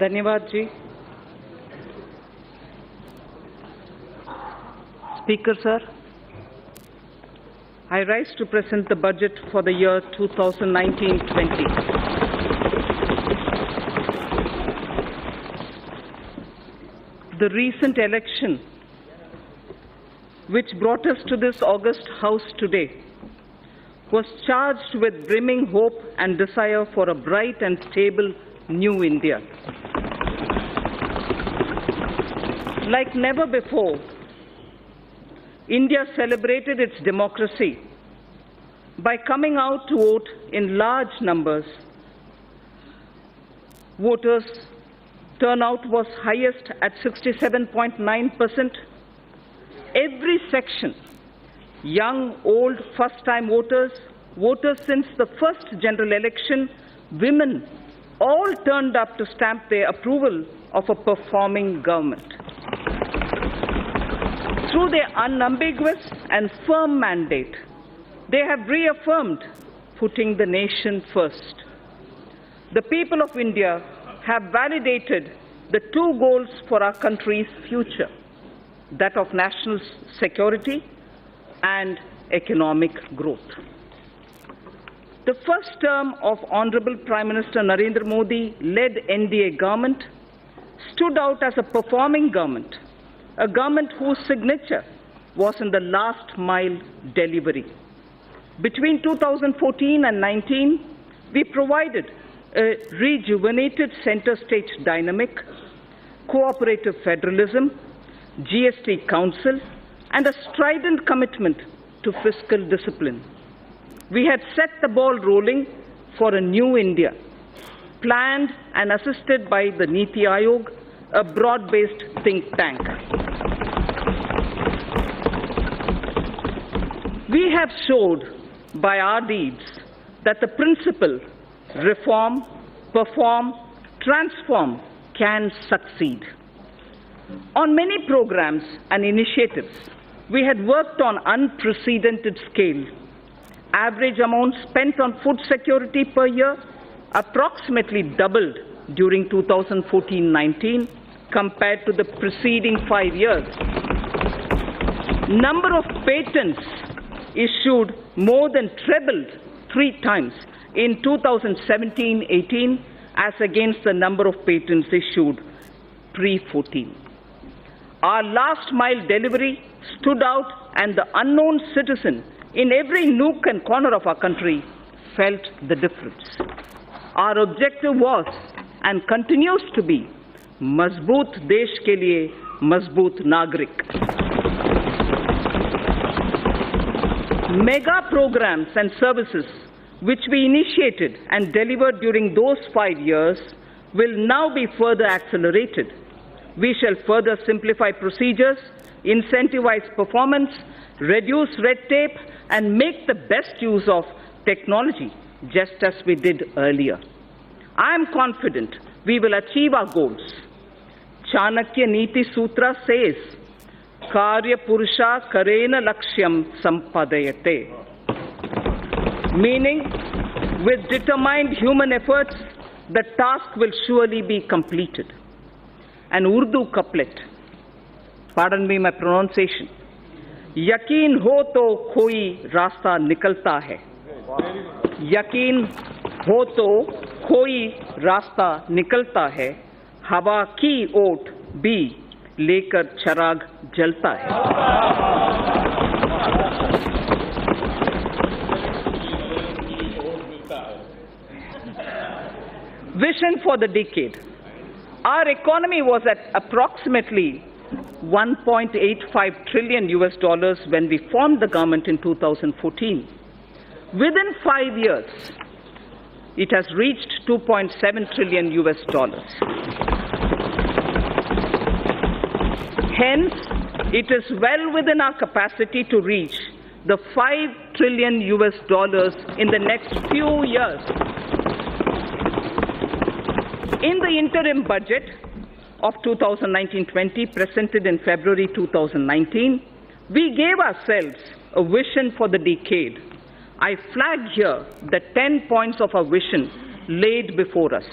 धन्यवाद जी. Speaker sir, I rise to present the budget for the year 2019-20. The recent election, which brought us to this august house today, was charged with brimming hope and desire for a bright and stable new India. Like never before, India celebrated its democracy by coming out to vote in large numbers. Voters' turnout was highest at 67.9%. Every section, young, old, first-time voters, voters since the first general election, women, all turned up to stamp their approval of a performing government. Through their unambiguous and firm mandate, they have reaffirmed putting the nation first. The people of India have validated the two goals for our country's future, that of national security and economic growth. The first term of Honorable Prime Minister Narendra Modi-led NDA government stood out as a performing government, a government whose signature was in the last mile delivery. Between 2014 and 19, we provided a rejuvenated center-stage dynamic, cooperative federalism, GST Council, and a strident commitment to fiscal discipline. We had set the ball rolling for a new India, planned and assisted by the Niti Aayog, a broad-based think tank. We have showed by our deeds that the principle reform, perform, transform can succeed. On many programs and initiatives, we had worked on unprecedented scale. Average amount spent on food security per year approximately doubled during 2014-19 compared to the preceding 5 years. Number of patents issued more than trebled 3 times in 2017-18 as against the number of patents issued pre-14. Our last mile delivery stood out, and the unknown citizen in every nook and corner of our country felt the difference. Our objective was and continues to be Mazboot Desh ke liye Mazboot Nagrik. Mega programs and services which we initiated and delivered during those 5 years will now be further accelerated. We shall further simplify procedures, incentivize performance, reduce red tape, and make the best use of technology, just as we did earlier. I am confident we will achieve our goals. Chanakya Niti Sutra says, Karya Purusha Karena Lakshyam Sampadayate. Meaning, with determined human efforts, the task will surely be completed. An Urdu couplet, pardon me my pronunciation, Yakin ho to koi rasta nikalta hai. Yakin ho to koi rasta nikalta hai. Hawa ki oat bhi lekar charag jalta hai. Vision for the decade. Our economy was at approximately $1.85 trillion when we formed the government in 2014. Within 5 years, it has reached $2.7 trillion. Hence, it is well within our capacity to reach the $5 trillion in the next few years. In the interim budget of 2019-20 presented in February 2019, we gave ourselves a vision for the decade. I flag here the 10 points of our vision laid before us.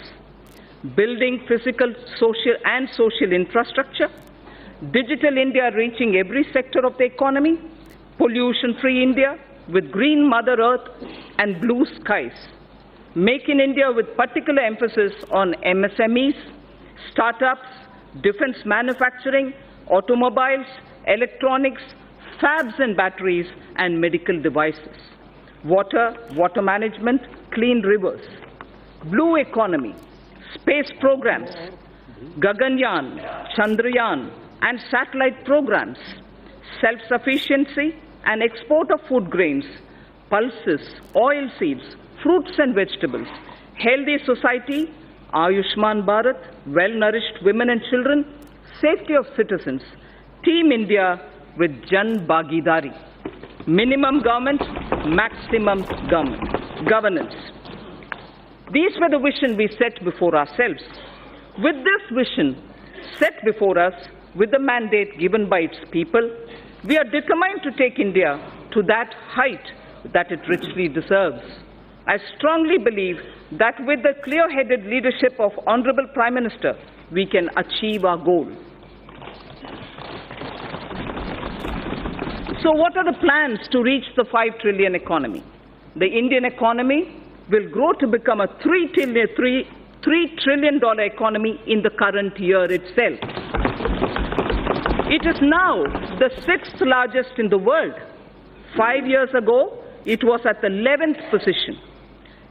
building physical, social infrastructure, Digital India reaching every sector of the economy, pollution-free India with green Mother Earth and blue skies, Make in India with particular emphasis on MSMEs, startups, defense manufacturing, automobiles, electronics, fabs and batteries, and medical devices, water management, clean rivers, blue economy, space programs, Gaganyaan, Chandrayaan, and satellite programs, self-sufficiency and export of food grains, pulses, oilseeds, fruits and vegetables, healthy society, Ayushman Bharat, well-nourished women and children, safety of citizens, Team India with Jan Bhagidari, minimum government, maximum governance. These were the vision we set before ourselves. With this vision set before us, with the mandate given by its people, we are determined to take India to that height that it richly deserves. I strongly believe that with the clear-headed leadership of Honorable Prime Minister, we can achieve our goal. So what are the plans to reach the 5 trillion economy? The Indian economy will grow to become a $3 trillion economy in the current year itself. It is now the 6th largest in the world. 5 years ago, it was at the 11th position.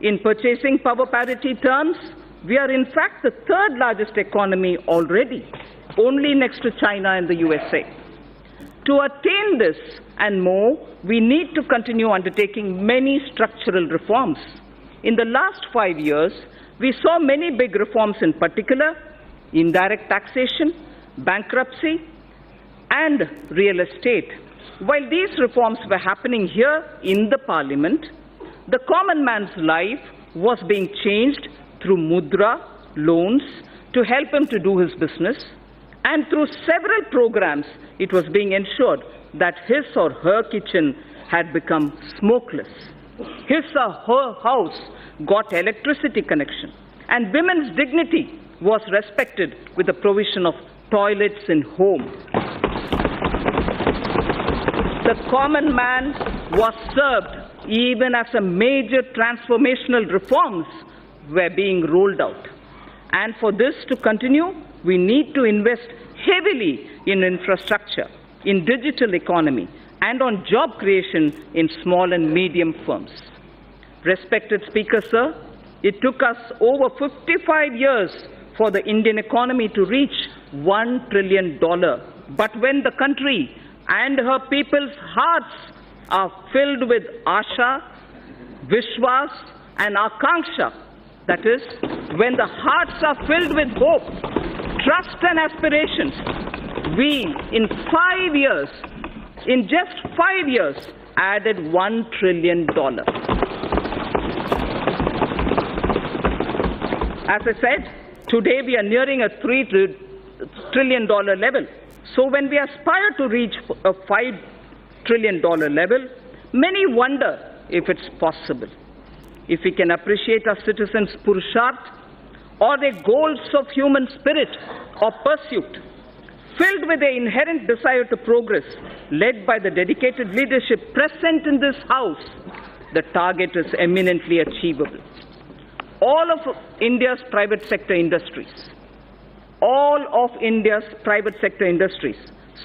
In purchasing power parity terms, we are in fact the 3rd largest economy already, only next to China and the USA. To attain this and more, we need to continue undertaking many structural reforms. In the last 5 years, we saw many big reforms, in particular, indirect taxation, bankruptcy, and real estate. While these reforms were happening here in the Parliament, the common man's life was being changed through mudra, loans, to help him to do his business, and through several programs, it was being ensured that his or her kitchen had become smokeless. His or her house got electricity connection, and women's dignity was respected with the provision of toilets in home. The common man was served even as a major transformational reforms were being rolled out. And for this to continue, we need to invest heavily in infrastructure, in digital economy, and on job creation in small and medium firms. Respected Speaker, sir, it took us over 55 years for the Indian economy to reach $1 trillion. But when the country and her people's hearts are filled with Asha, Vishwas, and Akanksha, that is, when the hearts are filled with hope, trust and aspirations, we, in just 5 years, added $1 trillion. As I said, today we are nearing a $3 trillion level. So when we aspire to reach a $5 trillion level, many wonder if it's possible. If we can appreciate our citizens' purusharth or their goals of human spirit or pursuit, filled with the inherent desire to progress, led by the dedicated leadership present in this House, the target is eminently achievable. All of India's private sector industries,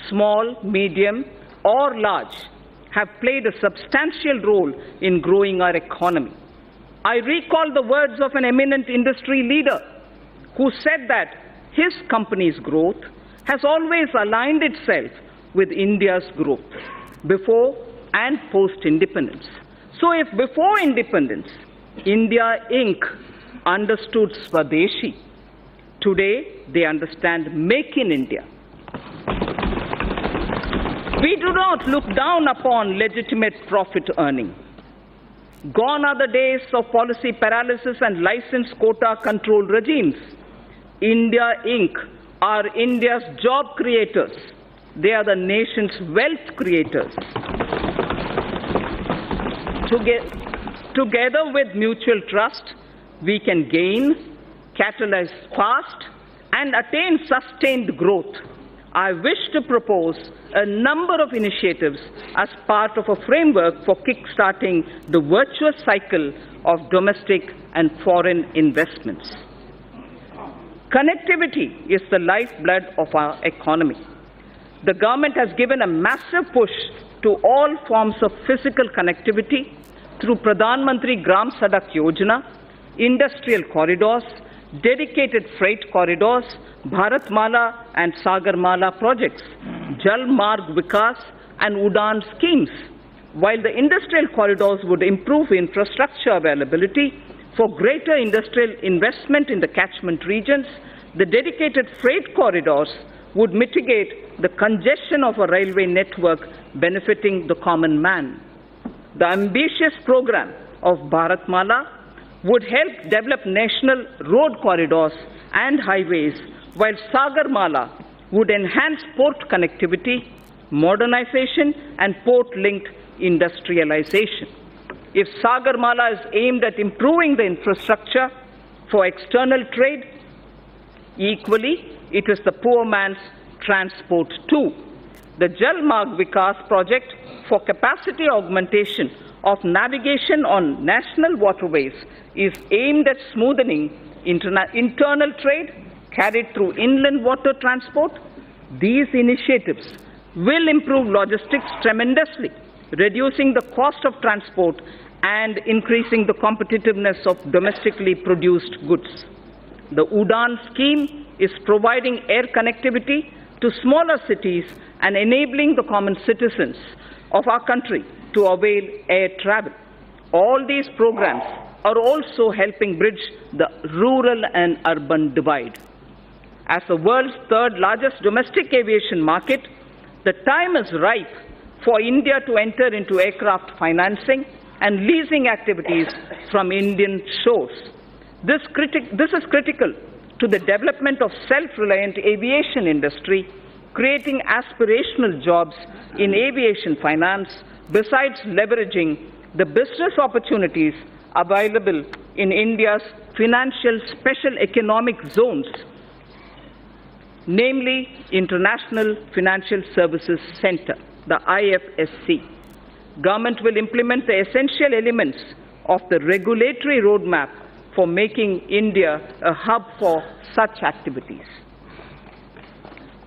small, medium, or large, have played a substantial role in growing our economy. I recall the words of an eminent industry leader who said that his company's growth has always aligned itself with India's growth, before and post-independence. So if before independence, India Inc. understood Swadeshi, today they understand Make in India. We do not look down upon legitimate profit earning. Gone are the days of policy paralysis and license quota control regimes. India Inc. are India's job creators. They are the nation's wealth creators. Together with mutual trust, we can gain, catalyze fast and attain sustained growth, I wish to propose a number of initiatives as part of a framework for kick-starting the virtuous cycle of domestic and foreign investments. Connectivity is the lifeblood of our economy. The government has given a massive push to all forms of physical connectivity through Pradhan Mantri Gram Sadak Yojana, industrial corridors, dedicated freight corridors, Bharatmala and Sagarmala projects, Jal Marg Vikas and Udan schemes. While the industrial corridors would improve infrastructure availability for greater industrial investment in the catchment regions, the dedicated freight corridors would mitigate the congestion of a railway network benefiting the common man. The ambitious program of Bharatmala would help develop national road corridors and highways, while Sagarmala would enhance port connectivity, modernization, and port-linked industrialization. If Sagarmala is aimed at improving the infrastructure for external trade, equally, it is the poor man's transport too. The Jal Marg Vikas project for capacity augmentation of navigation on national waterways is aimed at smoothing internal trade carried through inland water transport. These initiatives will improve logistics tremendously, reducing the cost of transport and increasing the competitiveness of domestically produced goods. The Udan scheme is providing air connectivity to smaller cities and enabling the common citizens of our country to avail air travel. All these programs are also helping bridge the rural and urban divide. As the world's third largest domestic aviation market, the time is ripe for India to enter into aircraft financing and leasing activities from Indian shores. This is critical to the development of self-reliant aviation industry, creating aspirational jobs in aviation finance, besides leveraging the business opportunities available in India's financial special economic zones, namely International Financial Services Center, the IFSC. Government will implement the essential elements of the regulatory roadmap for making India a hub for such activities.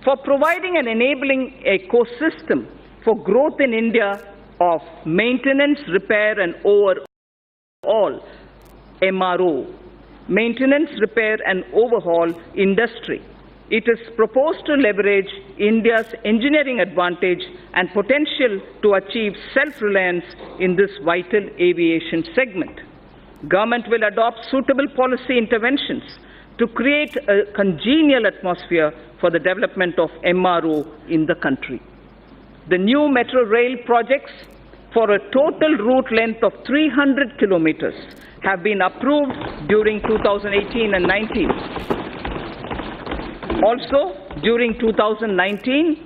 For providing an enabling ecosystem for growth in India of maintenance, repair and overhaul, MRO, maintenance, repair and overhaul industry, it is proposed to leverage India's engineering advantage and potential to achieve self-reliance in this vital aviation segment. Government will adopt suitable policy interventions to create a congenial atmosphere for the development of MRO in the country. The new metro rail projects for a total route length of 300 kilometers have been approved during 2018 and 19. Also, during 2019,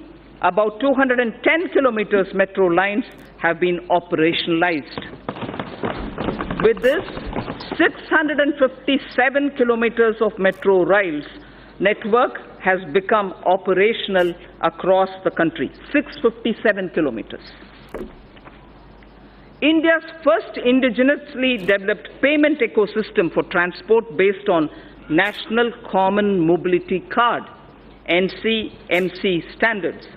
about 210 kilometers metro lines have been operationalized. With this, 657 kilometers of metro rails network has become operational across the country. 657 kilometers. India's first indigenously developed payment ecosystem for transport based on National Common Mobility Card, NCMC standards,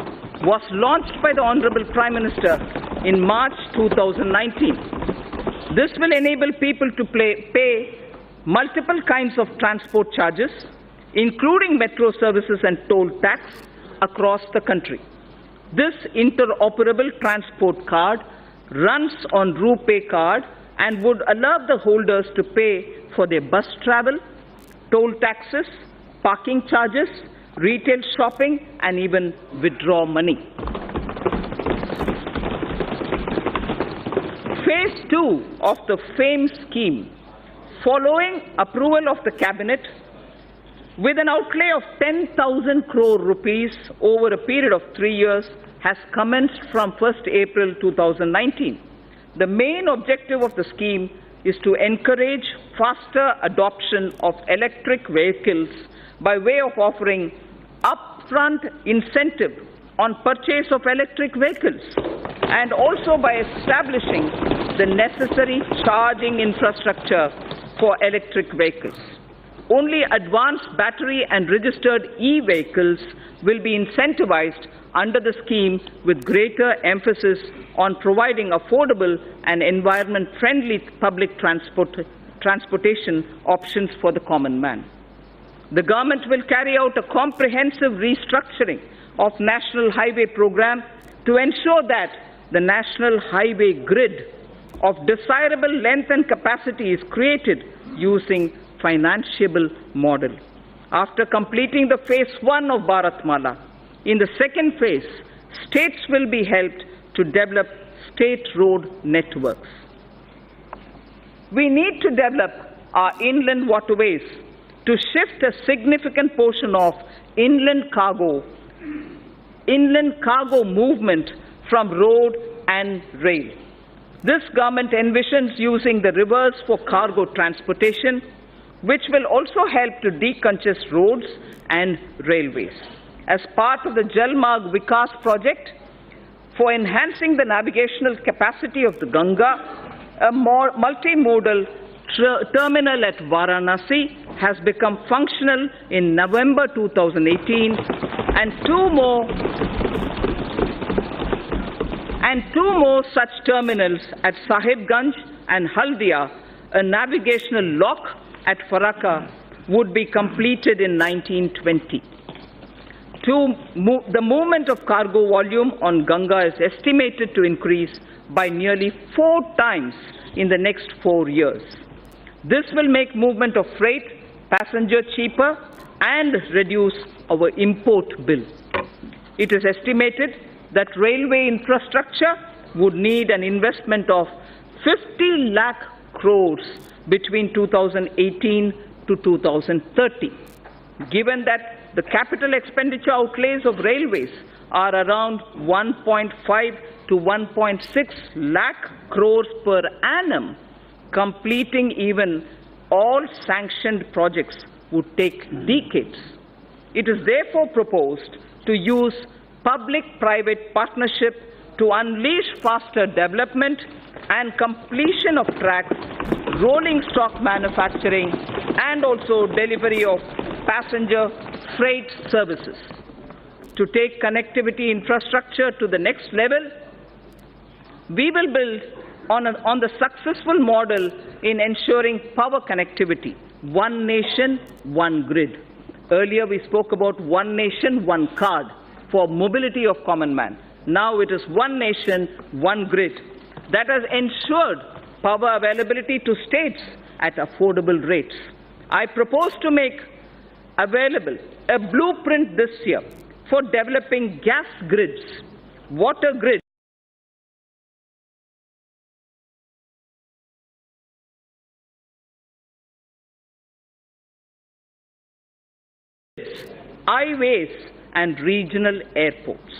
was launched by the Honorable Prime Minister in March 2019. This will enable people to pay multiple kinds of transport charges, including metro services and toll tax, across the country. This interoperable transport card runs on RuPay card and would allow the holders to pay for their bus travel, toll taxes, parking charges, retail shopping, and even withdraw money. Phase 2 of the FAME scheme, following approval of the Cabinet, with an outlay of 10,000 crore rupees over a period of 3 years, has commenced from 1st April 2019. The main objective of the scheme is to encourage faster adoption of electric vehicles by way of offering upfront incentive on purchase of electric vehicles and also by establishing the necessary charging infrastructure for electric vehicles. Only advanced battery and registered e-vehicles will be incentivized under the scheme, with greater emphasis on providing affordable and environment-friendly public transportation options for the common man. The government will carry out a comprehensive restructuring of National Highway Program to ensure that the National Highway Grid of desirable length and capacity is created using financiable model. After completing the phase 1 of Bharatmala, in the second phase, states will be helped to develop state road networks. We need to develop our inland waterways to shift a significant portion of inland cargo movement from road and rail. This government envisions using the rivers for cargo transportation, which will also help to decongest roads and railways. As part of the Jal Marg Vikas project, for enhancing the navigational capacity of the Ganga, a multimodal terminal at Varanasi has become functional in November 2018, and two more such terminals at Sahibganj and Haldia, a navigational lock at Farakka, would be completed in 1920. The movement of cargo volume on Ganga is estimated to increase by nearly 4 times in the next 4 years. This will make movement of freight, passenger cheaper and reduce our import bill. It is estimated that railway infrastructure would need an investment of 50 lakh crores between 2018 to 2030. Given that the capital expenditure outlays of railways are around 1.5 to 1.6 lakh crores per annum, completing even all sanctioned projects would take decades. It is therefore proposed to use public-private partnership to unleash faster development and completion of tracks, rolling stock manufacturing, and also delivery of passenger freight services. To take connectivity infrastructure to the next level, we will build on the successful model in ensuring power connectivity, one nation, one grid. Earlier we spoke about one nation, one card for mobility of common man. Now it is one nation, one grid that has ensured power availability to states at affordable rates. I propose to make available a blueprint this year for developing gas grids, water grids, highways and regional airports.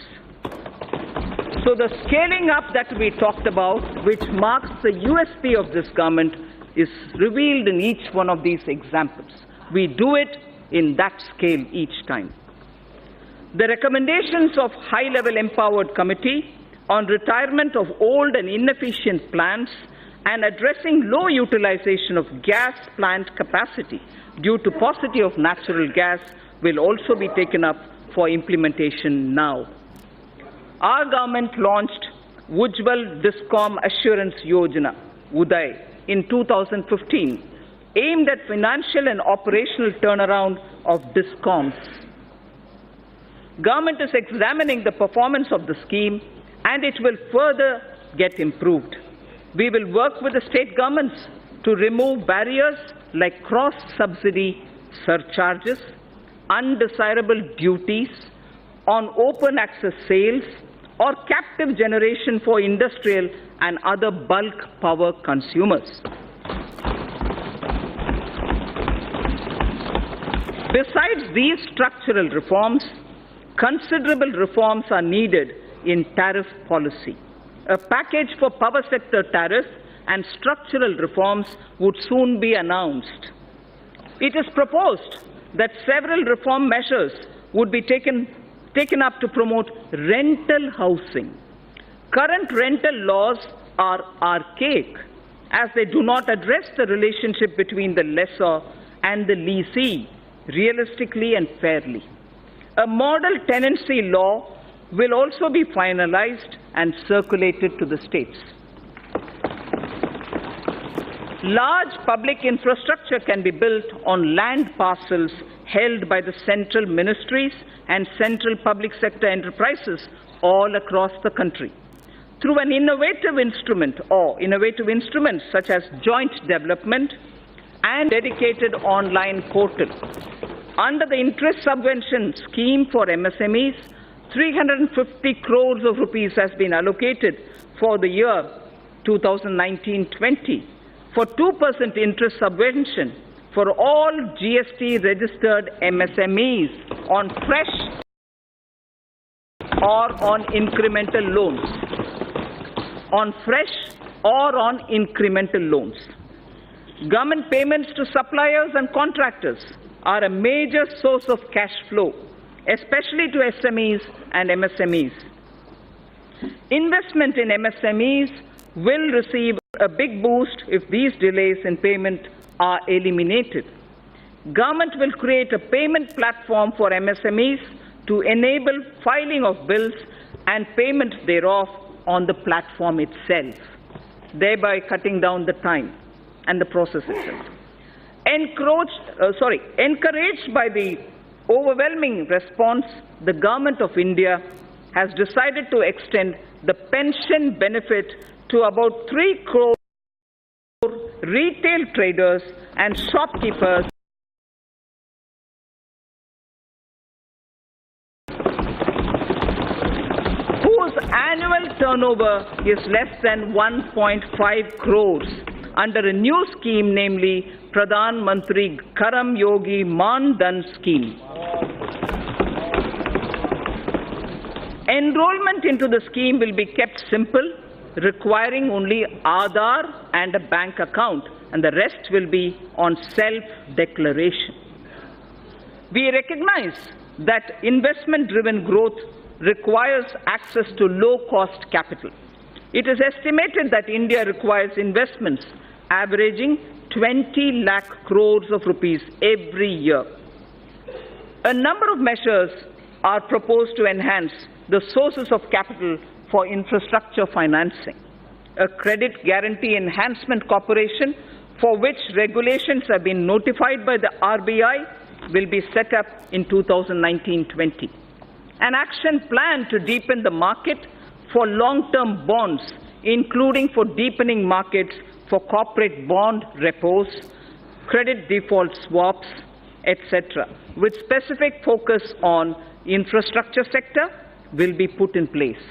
So the scaling up that we talked about, which marks the USP of this government, is revealed in each one of these examples. We do it in that scale each time. The recommendations of high-level empowered committee on retirement of old and inefficient plants and addressing low utilization of gas plant capacity due to paucity of natural gas will also be taken up for implementation now. Our government launched Ujjwal Discom Assurance Yojana, UDAY, in 2015, aimed at financial and operational turnaround of discoms. Government is examining the performance of the scheme, and it will further get improved. We will work with the state governments to remove barriers like cross-subsidy surcharges, undesirable duties on open access sales, or captive generation for industrial and other bulk power consumers. Besides these structural reforms, considerable reforms are needed in tariff policy. A package for power sector tariffs and structural reforms would soon be announced. It is proposed that several reform measures would be taken up to promote rental housing. Current rental laws are archaic, as they do not address the relationship between the lessor and the leasee realistically and fairly. A model tenancy law will also be finalized and circulated to the states. Large public infrastructure can be built on land parcels held by the central ministries and central public sector enterprises all across the country. Through an innovative instrument or innovative instruments such as joint development and dedicated online portal. Under the interest subvention scheme for MSMEs, 350 crores of rupees has been allocated for the year 2019-20 for 2% interest subvention for all GST registered MSMEs on fresh or on incremental loans. On fresh or on incremental loans. Government payments to suppliers and contractors are a major source of cash flow, especially to SMEs and MSMEs. Investment in MSMEs will receive a big boost if these delays in payment are eliminated. Government will create a payment platform for MSMEs to enable filing of bills and payment thereof on the platform itself, thereby cutting down the time and the process itself. Encouraged by the overwhelming response, the Government of India has decided to extend the pension benefit to about 3 crore retail traders and shopkeepers whose annual turnover is less than 1.5 crores under a new scheme, namely Pradhan Mantri Karam Yogi Man Dhan scheme. Enrollment into the scheme will be kept simple, requiring only Aadhaar and a bank account, and the rest will be on self-declaration. We recognize that investment-driven growth requires access to low-cost capital. It is estimated that India requires investments averaging 20 lakh crores of rupees every year. A number of measures are proposed to enhance the sources of capital for infrastructure financing. A Credit Guarantee Enhancement Corporation, for which regulations have been notified by the RBI, will be set up in 2019-20. An action plan to deepen the market for long-term bonds, including for deepening markets for corporate bond repos, credit default swaps, etc., with specific focus on infrastructure sector, will be put in place.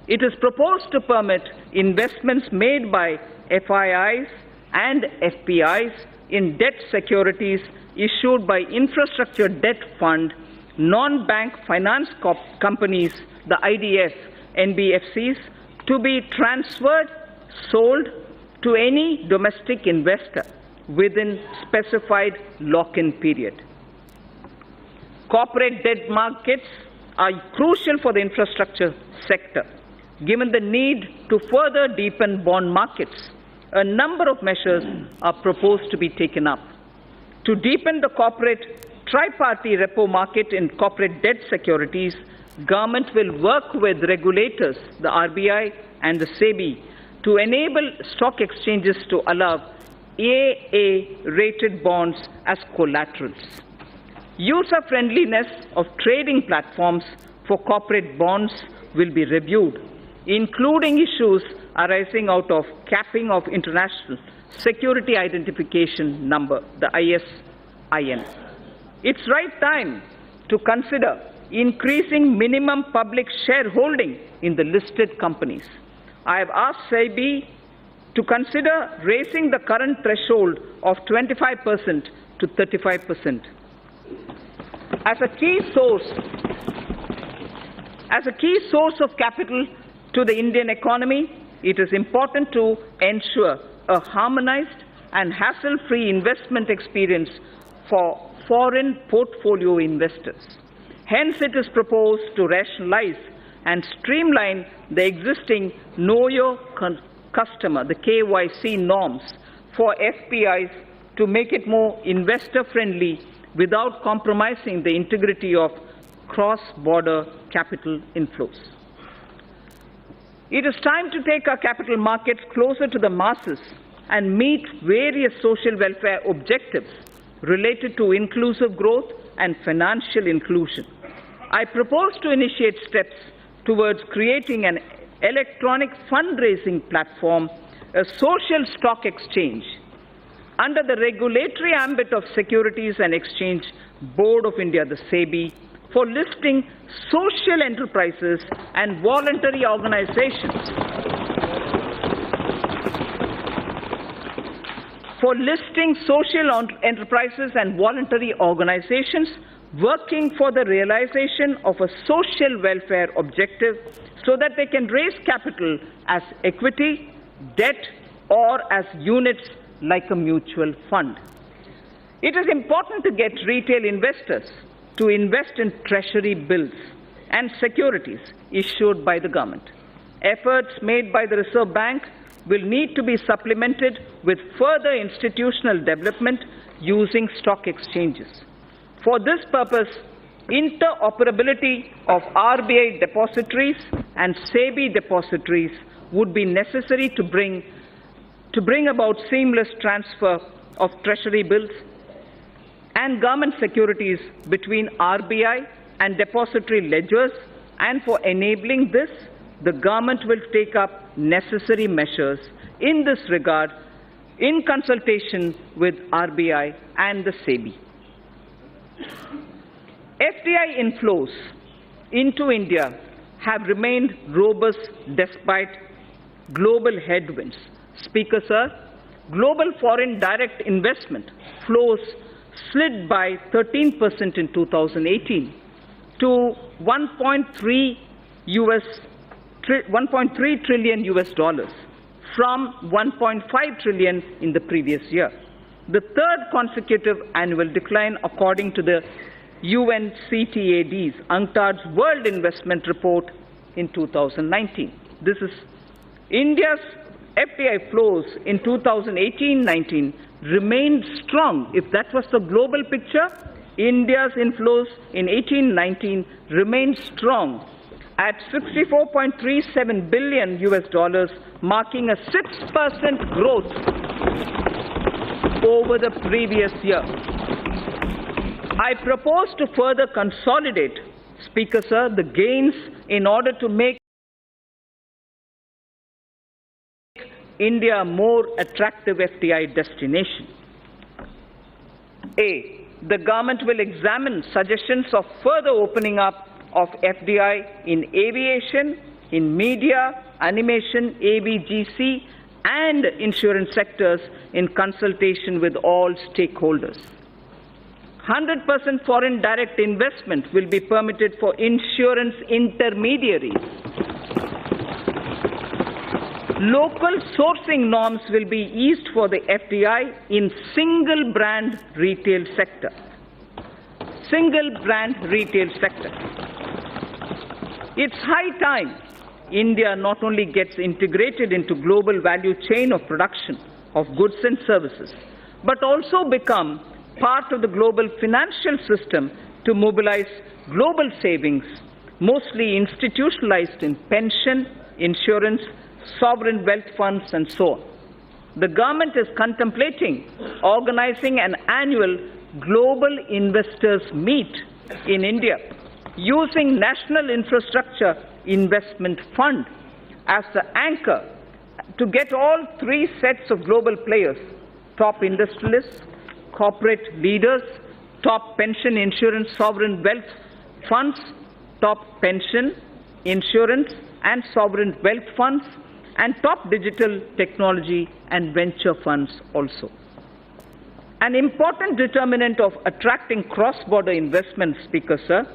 It is proposed to permit investments made by FIIs and FPIs in debt securities issued by Infrastructure Debt Fund, non-bank finance companies, the IDF, NBFCs, to be transferred, sold to any domestic investor within specified lock-in period. Corporate debt markets are crucial for the infrastructure sector. Given the need to further deepen bond markets, a number of measures are proposed to be taken up. To deepen the corporate tri-party repo market in corporate debt securities, government will work with regulators, the RBI and the SEBI, to enable stock exchanges to allow AA-rated bonds as collaterals. User-friendliness of trading platforms for corporate bonds will be reviewed, including issues arising out of capping of International Security Identification Number, the ISIN. It's right time to consider increasing minimum public shareholding in the listed companies. I have asked SEBI to consider raising the current threshold of 25% to 35%. As a key source of capital to the Indian economy, it is important to ensure a harmonized and hassle-free investment experience for foreign portfolio investors. Hence, it is proposed to rationalize and streamline the existing Know Your Customer, the KYC norms for FPIs to make it more investor-friendly without compromising the integrity of cross-border capital inflows. It is time to take our capital markets closer to the masses and meet various social welfare objectives related to inclusive growth and financial inclusion. I propose to initiate steps towards creating an electronic fundraising platform, a social stock exchange, under the regulatory ambit of Securities and Exchange Board of India, the SEBI, for listing social enterprises and voluntary organizations. For listing social enterprises and voluntary organizations working for the realization of a social welfare objective so that they can raise capital as equity, debt, or as units like a mutual fund. It is important to get retail investors to invest in treasury bills and securities issued by the government. Efforts made by the Reserve Bank will need to be supplemented with further institutional development using stock exchanges. For this purpose, interoperability of RBI depositories and SEBI depositories would be necessary to bring about seamless transfer of treasury bills and government securities between RBI and depository ledgers, and for enabling this, the government will take up necessary measures in this regard in consultation with RBI and the SEBI. FDI inflows into India have remained robust despite global headwinds. Speaker, sir, global foreign direct investment flows slid by 13% in 2018 to 1.3 trillion US dollars from 1.5 trillion in the previous year, the third consecutive annual decline according to the UNCTAD's UNCTAD's World Investment Report in 2019. This is India's FDI flows in 2018-19 remained strong. If that was the global picture, India's inflows in 18-19 remained strong at 64.37 billion US dollars, marking a 6% growth over the previous year. I propose to further consolidate, Speaker, sir, the gains in order to make India a more attractive FDI destination. A, the government will examine suggestions of further opening up of FDI in aviation, in media, animation, AVGC, and insurance sectors in consultation with all stakeholders. 100% foreign direct investment will be permitted for insurance intermediaries. Local sourcing norms will be eased for the FDI in single brand retail sector. Single brand retail sector. It's high time India not only gets integrated into global value chain of production of goods and services, but also become part of the global financial system to mobilize global savings, mostly institutionalized in pension, insurance, sovereign wealth funds, and so on. The government is contemplating organizing an annual global investors meet in India using National Infrastructure Investment Fund as the anchor to get all three sets of global players, top industrialists, corporate leaders, top pension, insurance, sovereign wealth funds, top pension, insurance, and sovereign wealth funds, and top digital technology and venture funds also. An important determinant of attracting cross-border investment, Speaker, sir,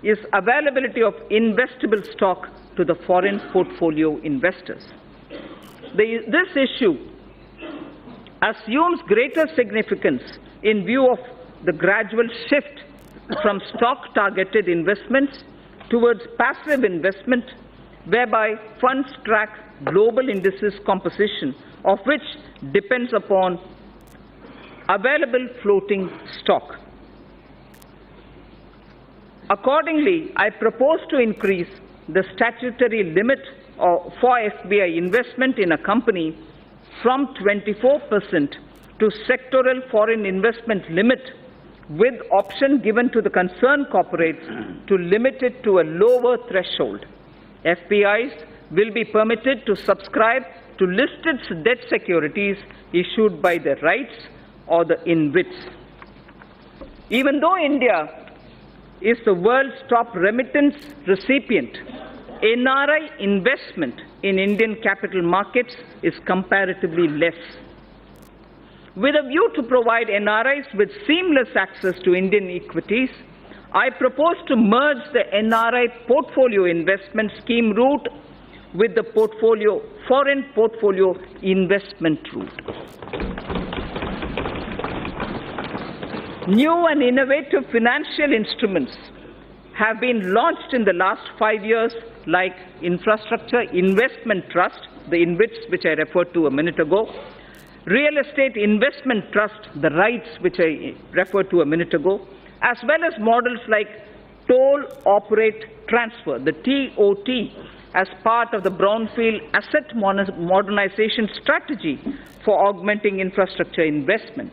is availability of investable stock to the foreign portfolio investors. This issue assumes greater significance in view of the gradual shift from stock-targeted investments towards passive investment, whereby funds track global indices composition, of which depends upon available floating stock. Accordingly, I propose to increase the statutory limit for FBI investment in a company from 24% to sectoral foreign investment limit, with option given to the concerned corporates to limit it to a lower threshold. FPIs will be permitted to subscribe to listed debt securities issued by the REITs or the InvITs. Even though India is the world's top remittance recipient, NRI investment in Indian capital markets is comparatively less. With a view to provide NRIs with seamless access to Indian equities, I propose to merge the NRI portfolio investment scheme route with the foreign portfolio investment route. New and innovative financial instruments have been launched in the last 5 years, like Infrastructure Investment Trust, the InvITs which I referred to a minute ago, Real Estate Investment Trust, the REITs which I referred to a minute ago, as well as models like Toll, Operate, Transfer, the TOT, as part of the Brownfield Asset Modernization Strategy for augmenting infrastructure investment.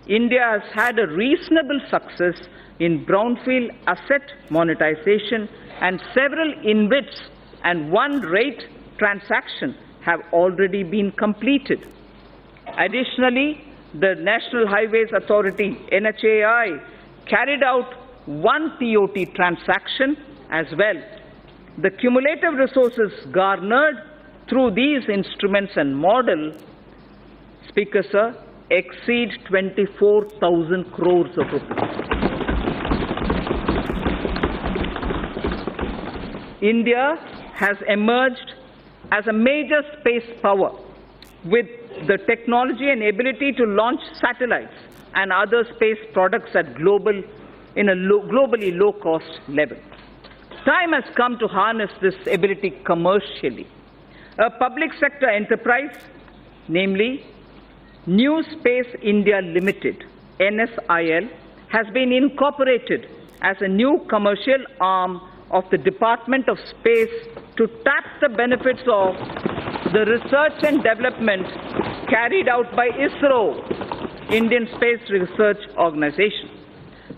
India has had a reasonable success in brownfield asset monetization, and several InvITs and one REIT transaction have already been completed. Additionally, the National Highways Authority, NHAI, carried out one TOT transaction as well. The cumulative resources garnered through these instruments and model, Speaker Sir, exceed 24,000 crores of rupees. India has emerged as a major space power with the technology and ability to launch satellites and other space products at globally low-cost level. Time has come to harness this ability commercially. A public sector enterprise, namely New Space India Limited, NSIL, has been incorporated as a new commercial arm of the Department of Space to tap the benefits of the research and development carried out by ISRO, Indian Space Research Organization.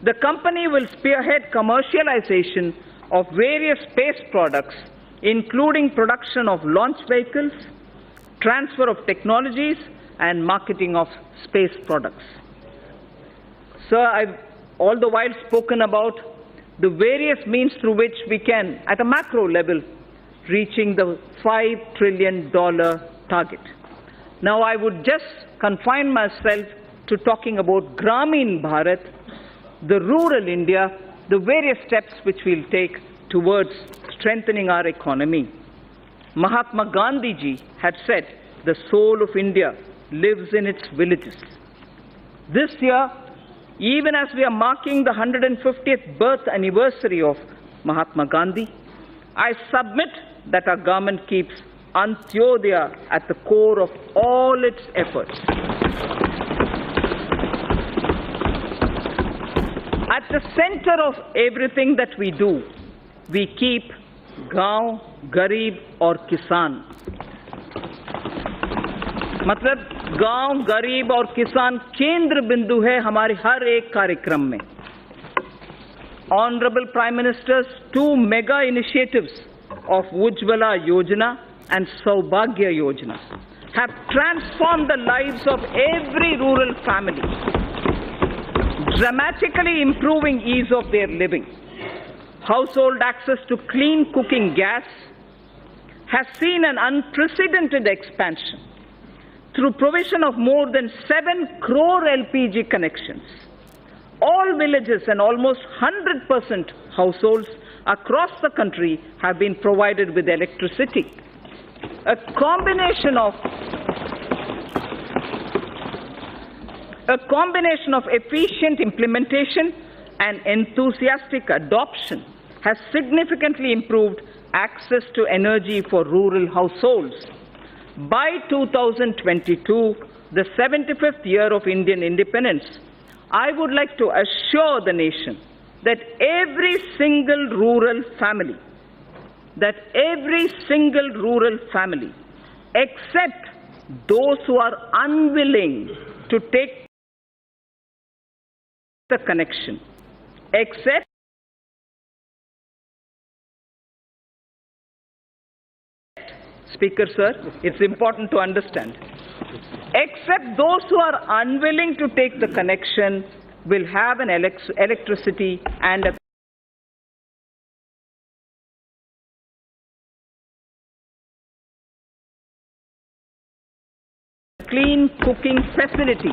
The company will spearhead commercialization of various space products, including production of launch vehicles, transfer of technologies, and marketing of space products. Sir, I've all the while spoken about the various means through which we can, at a macro level, reaching the $5 trillion target. Now, I would just confine myself to talking about Gramin Bharat, the rural India, the various steps which we'll take towards strengthening our economy. Mahatma Gandhi ji had said, the soul of India lives in its villages. This year, even as we are marking the 150th birth anniversary of Mahatma Gandhi, I submit that our government keeps Antyodaya at the core of all its efforts. At the center of everything that we do, we keep गांव, गरीब और किसान. मतलब गांव, गरीब और किसान केंद्र बिंदु है हमारे हर एक कार्यक्रम में. Honorable Prime Minister's two mega initiatives of Ujjwala Yojana and Saubhagya Yojana have transformed the lives of every rural family, dramatically improving ease of their living. Household access to clean cooking gas has seen an unprecedented expansion through provision of more than 7 crore LPG connections. All villages and almost 100% households across the country have been provided with electricity. A combination of efficient implementation and enthusiastic adoption has significantly improved access to energy for rural households. By 2022, the 75th year of Indian independence, I would like to assure the nation that every single rural family, except those who are unwilling to take the connection, Speaker, sir, it's important to understand. Except those who are unwilling to take the connection will have an electricity and a clean cooking facility.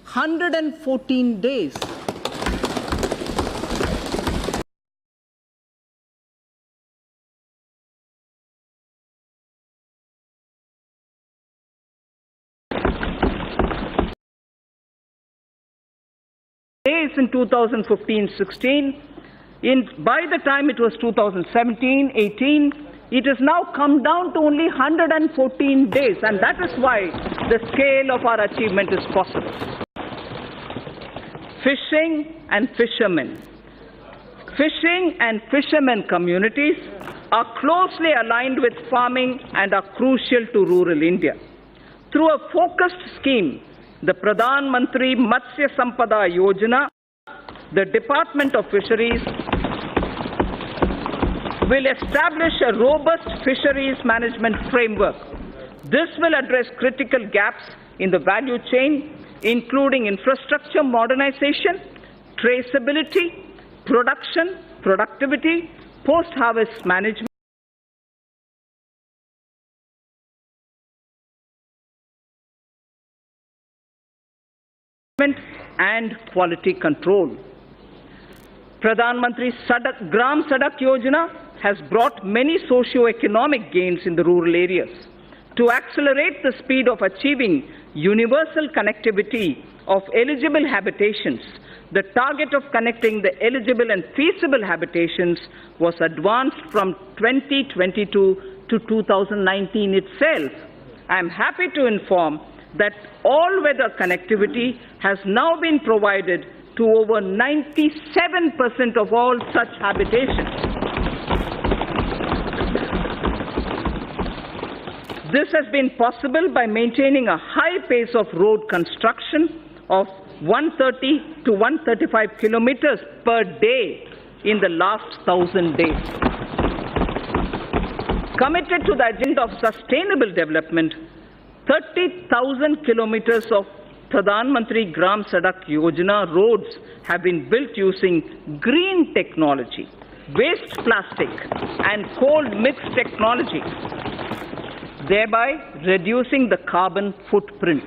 "114 days. Days in 2015-16. By the time it was 2017-18, it has now come down to only 114 days, and that is why the scale of our achievement is possible. Fishing and fishermen communities are closely aligned with farming and are crucial to rural India. Through a focused scheme, the Pradhan Mantri Matsya Sampada Yojana, the Department of Fisheries will establish a robust fisheries management framework. This will address critical gaps in the value chain, including infrastructure modernization, traceability, production, productivity, post-harvest management, and quality control. Pradhan Mantri Gram Sadak Yojana has brought many socio-economic gains in the rural areas. To accelerate the speed of achieving universal connectivity of eligible habitations, the target of connecting the eligible and feasible habitations was advanced from 2022 to 2019 itself. I am happy to inform that all-weather connectivity has now been provided to over 97% of all such habitations. This has been possible by maintaining a high pace of road construction of 130 to 135 kilometers per day in the last 1,000 days. Committed to the agenda of sustainable development, 30,000 kilometers of Pradhan Mantri Gram Sadak Yojana roads have been built using green technology, waste plastic and cold mixed technology, thereby reducing the carbon footprint.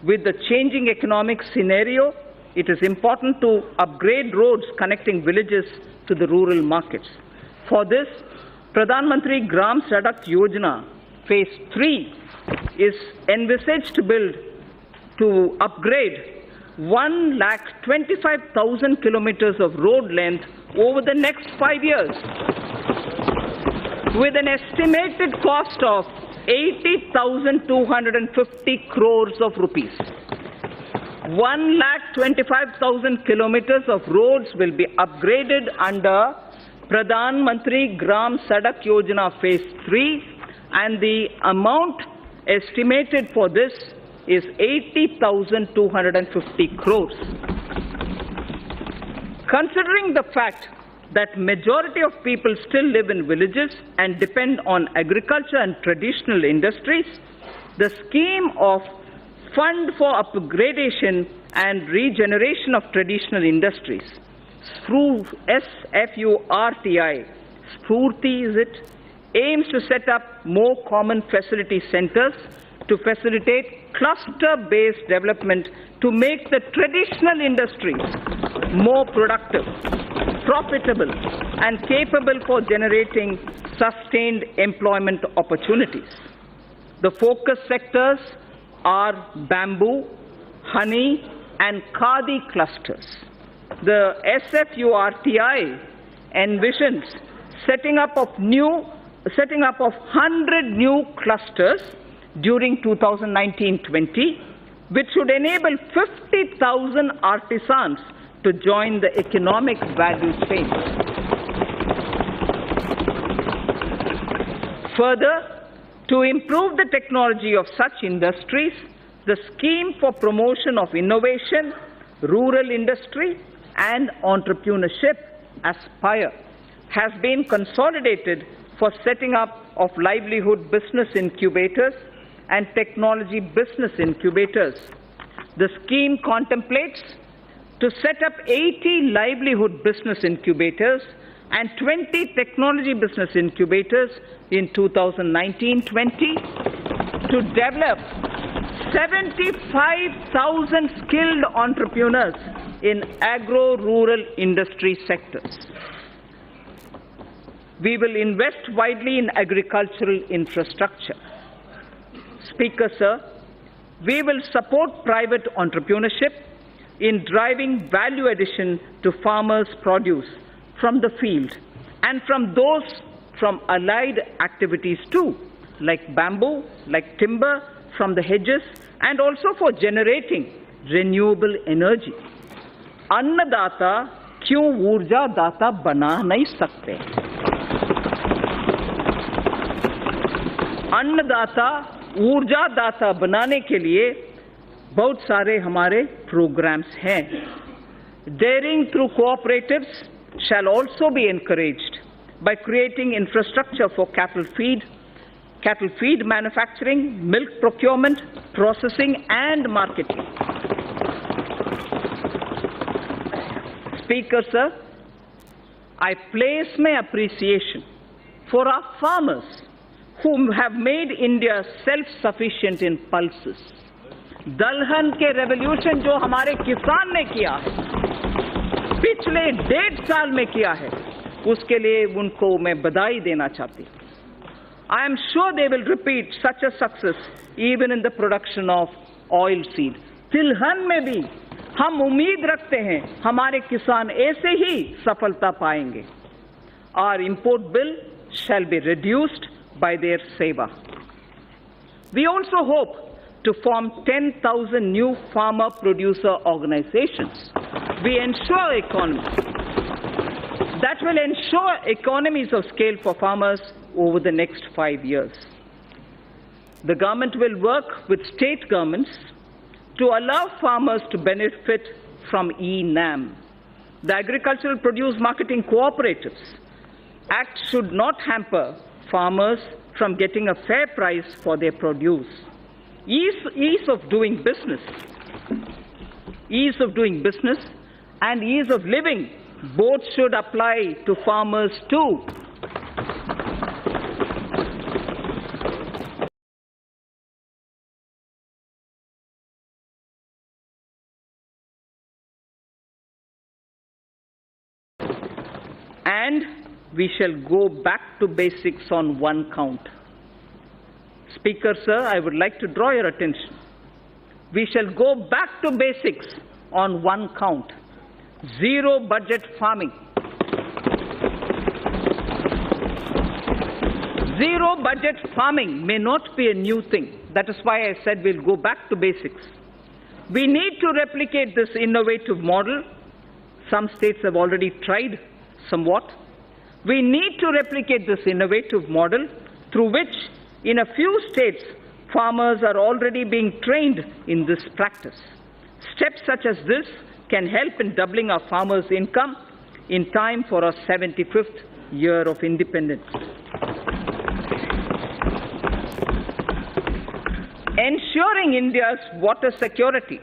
With the changing economic scenario, it is important to upgrade roads connecting villages to the rural markets. For this, Pradhan Mantri Gram Sadak Yojana Phase 3 is envisaged to upgrade 1,25,000 kilometers of road length over the next 5 years, with an estimated cost of 80,250 crores of rupees. 1,25,000 kilometers of roads will be upgraded under Pradhan Mantri Gram Sadak Yojana Phase 3, and the amount estimated for this is 80,250 crores. Considering the fact that majority of people still live in villages and depend on agriculture and traditional industries, the scheme of Fund for Upgradation and Regeneration of Traditional Industries, SFURTI, Spurti is it, aims to set up more common facility centers to facilitate cluster-based development to make the traditional industries more productive, profitable, and capable for generating sustained employment opportunities. The focus sectors are bamboo, honey, and khadi clusters. The SFURTI envisions setting up of 100 new clusters during 2019-20, which should enable 50,000 artisans to join the economic value chain. Further, to improve the technology of such industries, the scheme for promotion of innovation, rural industry, and entrepreneurship, ASPIRE, has been consolidated for setting up of livelihood business incubators and technology business incubators. The scheme contemplates to set up 80 livelihood business incubators and 20 technology business incubators in 2019-20 to develop 75,000 skilled entrepreneurs in agro-rural industry sectors. We will invest widely in agricultural infrastructure. Speaker, sir, we will support private entrepreneurship in driving value addition to farmers' produce from the field and from allied activities too, like bamboo, like timber from the hedges, and also for generating renewable energy. अन्नदाता क्यों ऊर्जा दाता बना नहीं सकते? अन्नदाता ऊर्जा दाता बनाने के लिए बहुत सारे हमारे प्रोग्राम्स हैं. Daring through cooperatives shall also be encouraged by creating infrastructure for cattle feed manufacturing, milk procurement, processing, and marketing. Speaker, sir, I place my appreciation for our farmers who have made India self-sufficient in pulses. दलहन के revolution जो हमारे किसान ने किया है, पिछले 1.5 साल में किया है, उसके लिए उनको मैं बधाई देना चाहती हूँ. I am sure they will repeat such a success even in the production of oil seed. तिलहन में भी हम उम्मीद रखते हैं हमारे किसान ऐसे ही सफलता पाएंगे. Our import bill shall be reduced by their seva. We also hope to form 10,000 new farmer producer organizations. We ensure that will ensure economies of scale for farmers over the next 5 years. The government will work with state governments to allow farmers to benefit from e-NAM. The Agricultural Produce Marketing Cooperatives Act should not hamper farmers from getting a fair price for their produce. Ease of doing business and ease of living both should apply to farmers too. And we shall go back to basics on one count. Speaker, sir, I would like to draw your attention. We shall go back to basics on one count. Zero budget farming. Zero budget farming may not be a new thing. That is why I said we'll go back to basics. We need to replicate this innovative model. Some states have already tried somewhat. We need to replicate this innovative model through which, in a few states, farmers are already being trained in this practice. Steps such as this can help in doubling our farmers' income in time for our 75th year of independence. Ensuring India's water security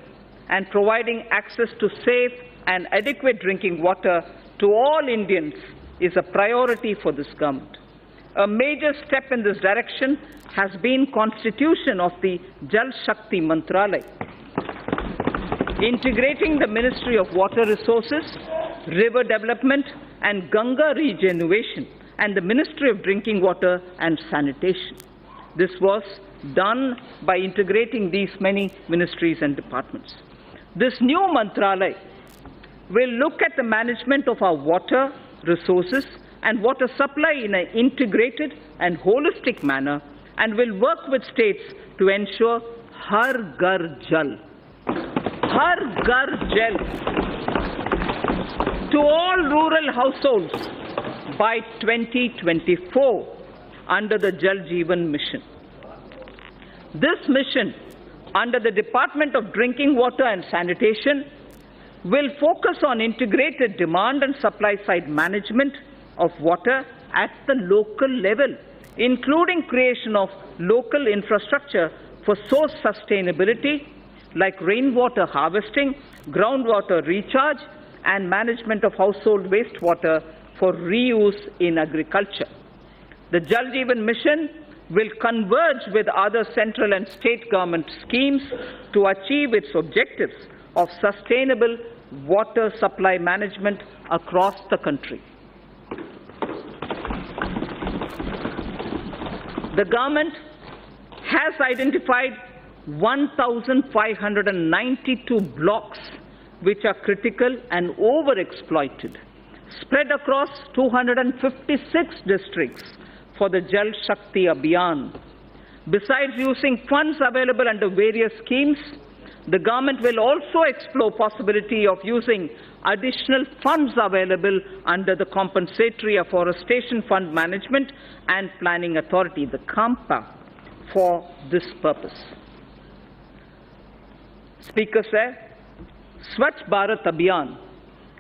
and providing access to safe and adequate drinking water to all Indians is a priority for this government. A major step in this direction has been constitution of the Jal Shakti Mantralaya, integrating the Ministry of Water Resources, River Development and Ganga Regeneration and the Ministry of Drinking Water and Sanitation. This was done by integrating these many ministries and departments. This new Mantralaya will look at the management of our water resources and water supply in an integrated and holistic manner and will work with states to ensure Har Ghar Jal. Har Ghar Jal to all rural households by 2024 under the Jal Jeevan Mission. This mission, under the Department of Drinking Water and Sanitation, will focus on integrated demand and supply side management of water at the local level, including creation of local infrastructure for source sustainability like rainwater harvesting, groundwater recharge, and management of household wastewater for reuse in agriculture. The Jal Jeevan Mission will converge with other central and state government schemes to achieve its objectives of sustainable water supply management across the country. The government has identified 1,592 blocks which are critical and overexploited, spread across 256 districts for the Jal Shakti Abhiyan. Besides using funds available under various schemes, the government will also explore possibility of using additional funds available under the Compensatory Afforestation Fund Management and Planning Authority, the CAMPA, for this purpose. Speaker sir, Swachh Bharat Abhiyan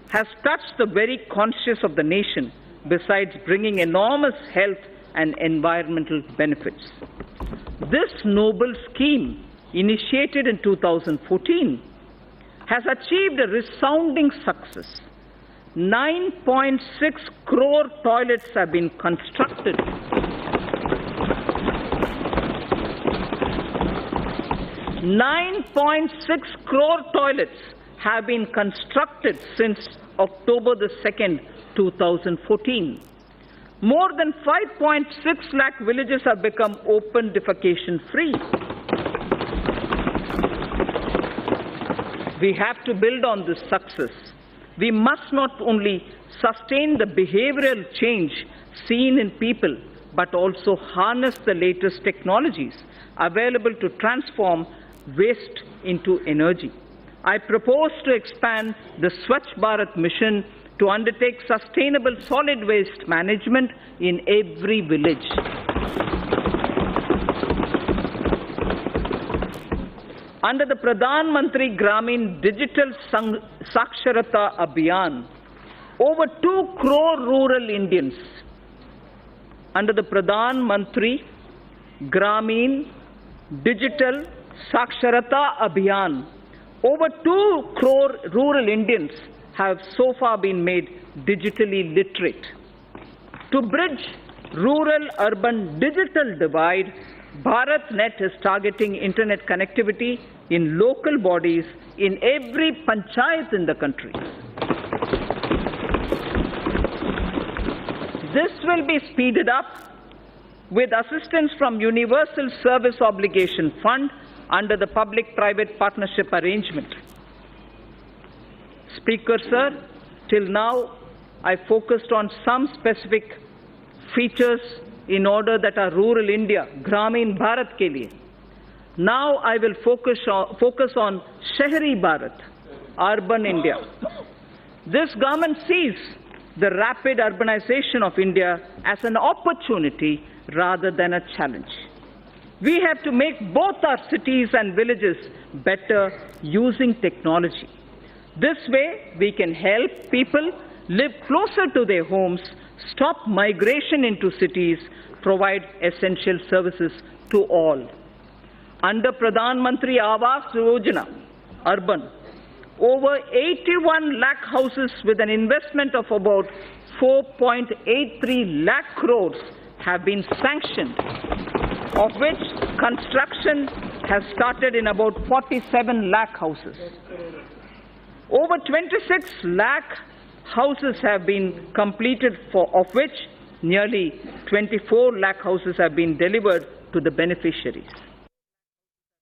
has touched the very conscience of the nation besides bringing enormous health and environmental benefits. This noble scheme, initiated in 2014, has achieved a resounding success. 9.6 crore toilets have been constructed. 9.6 crore toilets have been constructed since October the 2nd, 2014. More than 5.6 lakh villages have become open defecation free. We have to build on this success. We must not only sustain the behavioral change seen in people, but also harness the latest technologies available to transform waste into energy. I propose to expand the Swachh Bharat mission to undertake sustainable solid waste management in every village. Under the Pradhan Mantri Gramin Digital Saksharata Abhiyan, over 2 crore rural Indians, under the Pradhan Mantri Gramin Digital Saksharata Abhiyan, over 2 crore rural Indians have so far been made digitally literate. To bridge rural-urban digital divide, BharatNet is targeting internet connectivity in local bodies in every panchayat in the country. This will be speeded up with assistance from Universal Service Obligation Fund under the public-private partnership arrangement. Speaker, sir, till now I focused on some specific features in order that are rural India, Gramin Bharat ke liye. Now I will focus on Shahri Bharat, urban India. This government sees the rapid urbanization of India as an opportunity rather than a challenge. We have to make both our cities and villages better using technology. This way, we can help people live closer to their homes, stop migration into cities, provide essential services to all. Under Pradhan Mantri Awas Yojana, urban, over 81 lakh houses with an investment of about 4.83 lakh crores have been sanctioned, of which construction has started in about 47 lakh houses. Over 26 lakh houses have been completed, of which nearly 24 lakh houses have been delivered to the beneficiaries.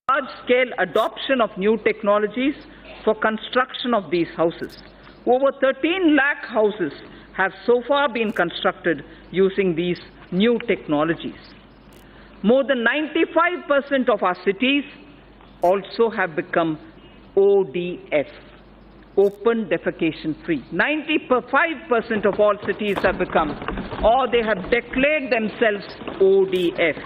Large-scale adoption of new technologies for construction of these houses. Over 13 lakh houses have so far been constructed using these new technologies. More than 95% of our cities also have become ODF, open defecation free. 95% of all cities have become, or they have declared themselves ODF.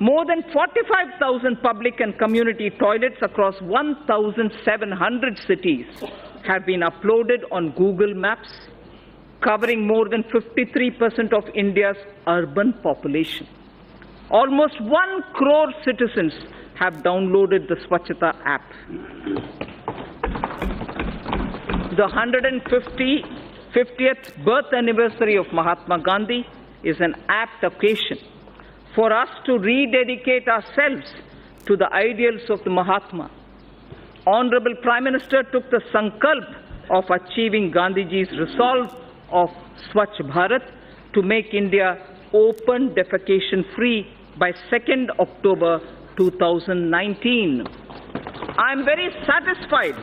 More than 45,000 public and community toilets across 1,700 cities have been uploaded on Google Maps, covering more than 53% of India's urban population. Almost 1 crore citizens have downloaded the Swachhata app. The 150th birth anniversary of Mahatma Gandhi is an apt occasion for us to rededicate ourselves to the ideals of the Mahatma. Honorable Prime Minister took the sankalp of achieving Gandhiji's resolve of Swachh Bharat to make India open defecation free by 2nd October 2019. I am very satisfied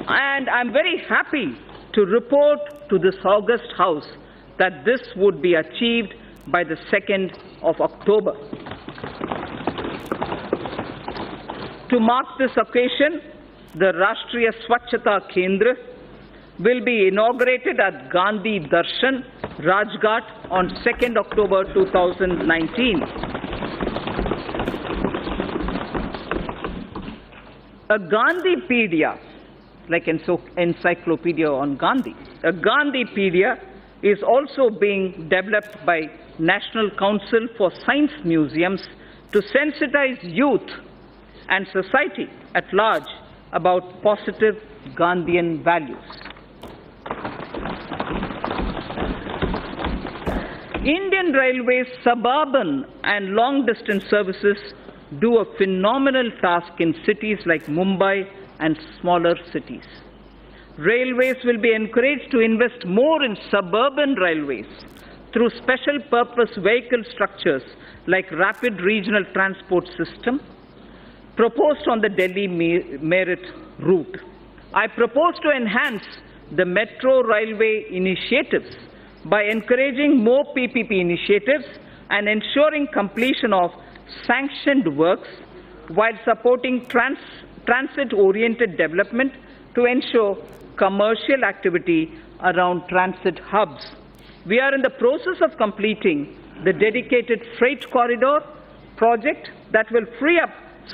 and I am very happy to report to this august House that this would be achieved by the 2nd of October. To mark this occasion, the Rashtriya Swachhata Kendra will be inaugurated at Gandhi Darshan, Rajghat on 2nd October 2019. A Gandhipedia, like encyclopedia on Gandhi, a Gandhipedia is also being developed by National Council for Science Museums to sensitize youth and society at large about positive Gandhian values. Indian Railways suburban and long-distance services do a phenomenal task in cities like Mumbai and smaller cities. Railways will be encouraged to invest more in suburban railways through special purpose vehicle structures like Rapid Regional Transport System proposed on the Delhi Meerut route. I propose to enhance the metro railway initiatives by encouraging more PPP initiatives and ensuring completion of sanctioned works while supporting transit-oriented development to ensure commercial activity around transit hubs. We are in the process of completing the dedicated freight corridor project that will free up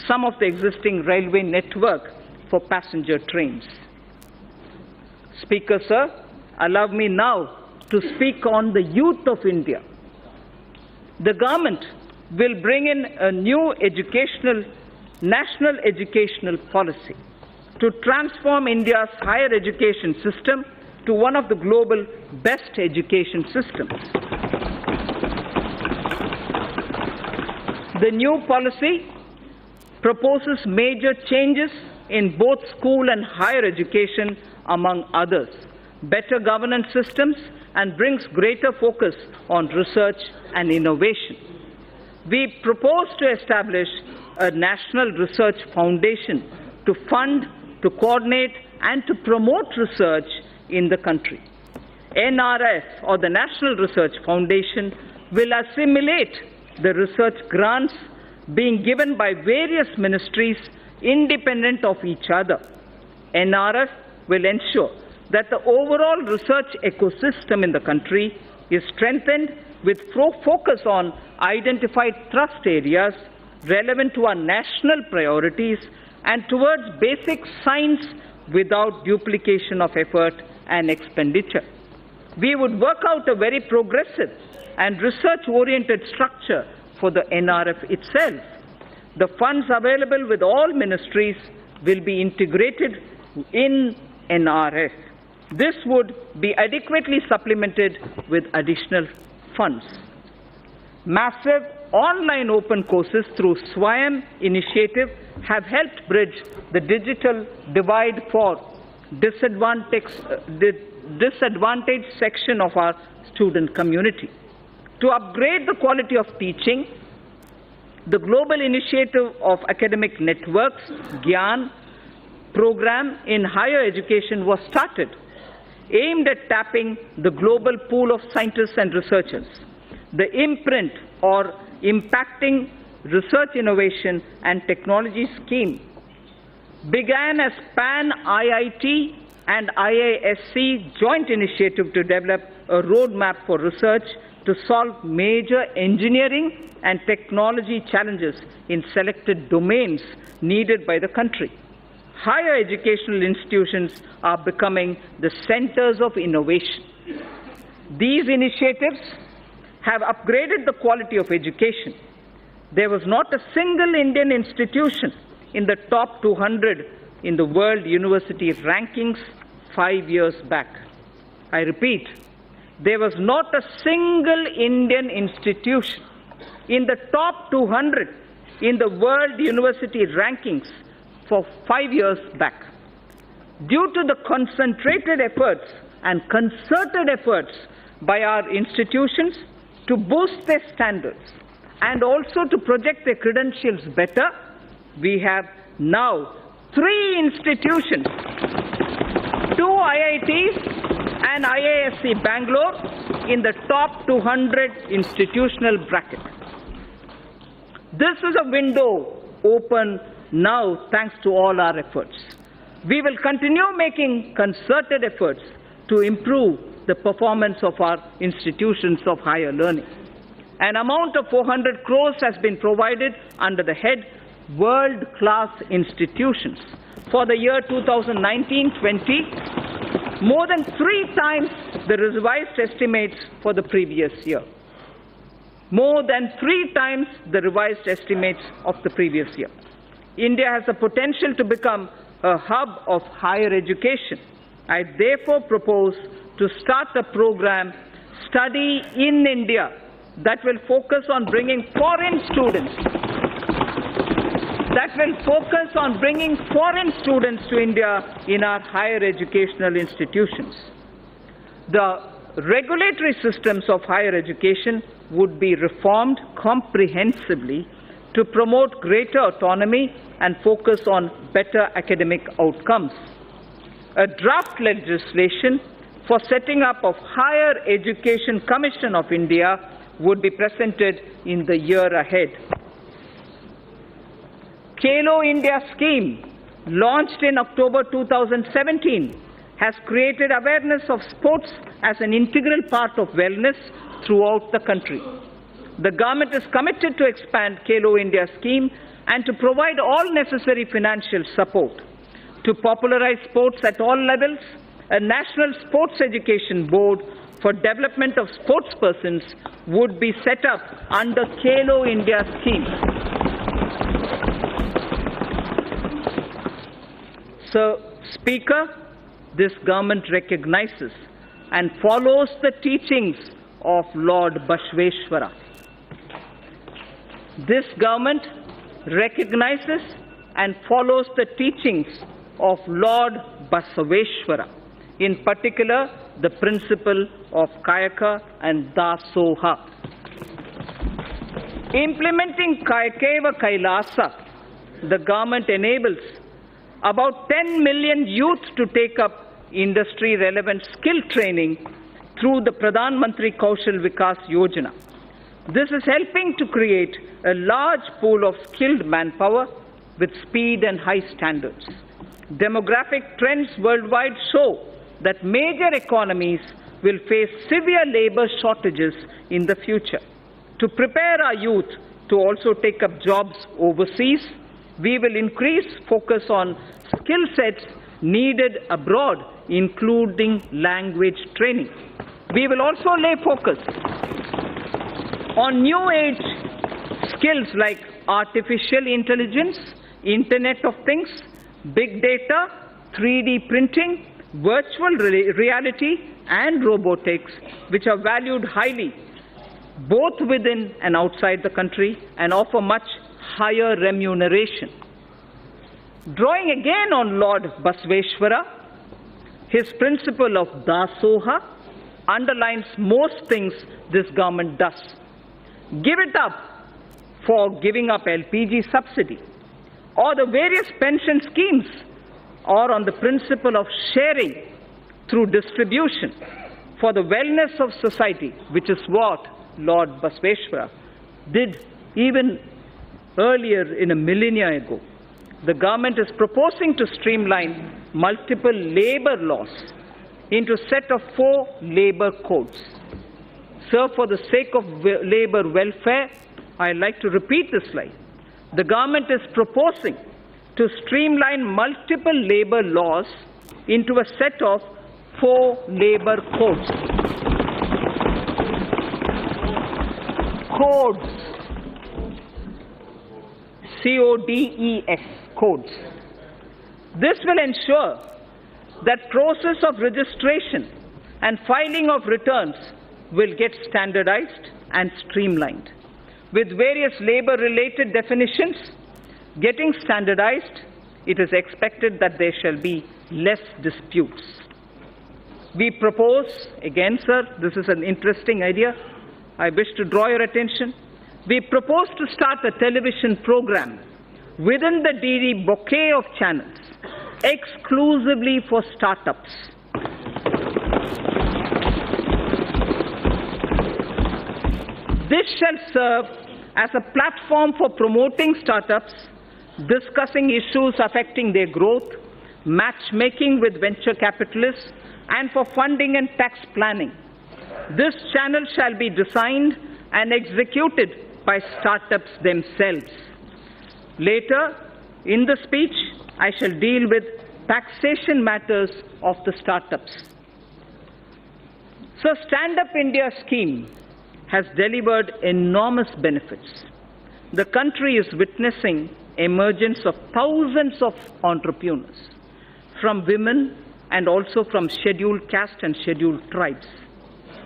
some of the existing railway network for passenger trains. Speaker, sir, allow me now to speak on the youth of India. The government will bring in a new national educational policy to transform India's higher education system to one of the global best education systems. The new policy proposes major changes in both school and higher education, among others. better governance systems, and brings greater focus on research and innovation. We propose to establish a national research foundation to fund, to coordinate, and to promote research in the country. NRF, or the National Research Foundation, will assimilate the research grants being given by various ministries independent of each other. NRF will ensure that the overall research ecosystem in the country is strengthened with focus on identified thrust areas relevant to our national priorities and towards basic science without duplication of effort and expenditure. We would work out a very progressive and research-oriented structure for the NRF itself. The funds available with all ministries will be integrated in NRF. This would be adequately supplemented with additional funds. Massive online open courses through SWAYAM initiative have helped bridge the digital divide for disadvantaged section of our student community. To upgrade the quality of teaching, the Global Initiative of Academic Networks, GYAN, program in higher education was started, aimed at tapping the global pool of scientists and researchers. The imprint or impacting research innovation and technology scheme began as PAN IIT and IISc joint initiative to develop a roadmap for research to solve major engineering and technology challenges in selected domains needed by the country. Higher educational institutions are becoming the centers of innovation. These initiatives have upgraded the quality of education. There was not a single Indian institution in the top 200 in the World University Rankings 5 years back. I repeat, there was not a single Indian institution in the top 200 in the World University Rankings for 5 years back. Due to the concentrated efforts and concerted efforts by our institutions to boost their standards and also to project their credentials better, we have now 3 institutions, 2 IITs and IISc Bangalore in the top 200 institutional bracket. This is a window open now thanks to all our efforts. We will continue making concerted efforts to improve the performance of our institutions of higher learning. An amount of 400 crores has been provided under the head World-Class Institutions for the year 2019-20, more than 3 times the revised estimates for the previous year. More than 3 times the revised estimates of the previous year. India has the potential to become a hub of higher education. I therefore propose to start a program, Study in India, that will focus on bringing foreign students to India in our higher educational institutions. The regulatory systems of higher education would be reformed comprehensively to promote greater autonomy and focus on better academic outcomes. A draft legislation for setting up of Higher Education Commission of India would be presented in the year ahead. Khelo India scheme, launched in October 2017, has created awareness of sports as an integral part of wellness throughout the country. The government is committed to expand Khelo India scheme and to provide all necessary financial support. To popularize sports at all levels, a National Sports Education Board for development of sportspersons would be set up under Khelo India scheme. So, Speaker, this government recognizes and follows the teachings of Lord Bashveshwara. This government recognizes and follows the teachings of Lord Basaveshwara in particular the principle of Kayaka and Dasoha. Implementing Kayakeva Kailasa, the government enables about 10 million youth to take up industry-relevant skill training through the Pradhan Mantri Kaushal Vikas Yojana. This is helping to create a large pool of skilled manpower with speed and high standards. Demographic trends worldwide show that major economies will face severe labor shortages in the future. To prepare our youth to also take up jobs overseas, we will increase focus on skill sets needed abroad, including language training. We will also lay focus on new age skills like artificial intelligence, Internet of Things, big data, 3D printing, virtual reality, and robotics, which are valued highly both within and outside the country and offer much higher remuneration. Drawing again on Lord Basveshwara, his principle of Dasoha underlines most things this government does. Give it up for giving up LPG subsidy, or the various pension schemes, or on the principle of sharing through distribution for the wellness of society, which is what Lord Basveshwara did even earlier in a millennia ago. The government is proposing to streamline multiple labor laws into a set of 4 labor codes. Sir, for the sake of labor welfare, I'd like to repeat this slide. The government is proposing to streamline multiple labor laws into a set of 4 labor codes. C-O-D-E-S, codes. This will ensure that process of registration and filing of returns will get standardized and streamlined. With various labor-related definitions getting standardized, it is expected that there shall be less disputes. We propose, again, sir, this is an interesting idea, I wish to draw your attention. We propose to start a television program within the DD bouquet of channels exclusively for startups. This shall serve as a platform for promoting startups, discussing issues affecting their growth, matchmaking with venture capitalists, and for funding and tax planning. This channel shall be designed and executed by startups themselves. Later in the speech, I shall deal with taxation matters of the startups. So, Stand Up India scheme has delivered enormous benefits. The country is witnessing emergence of thousands of entrepreneurs, from women and also from scheduled caste and scheduled tribes.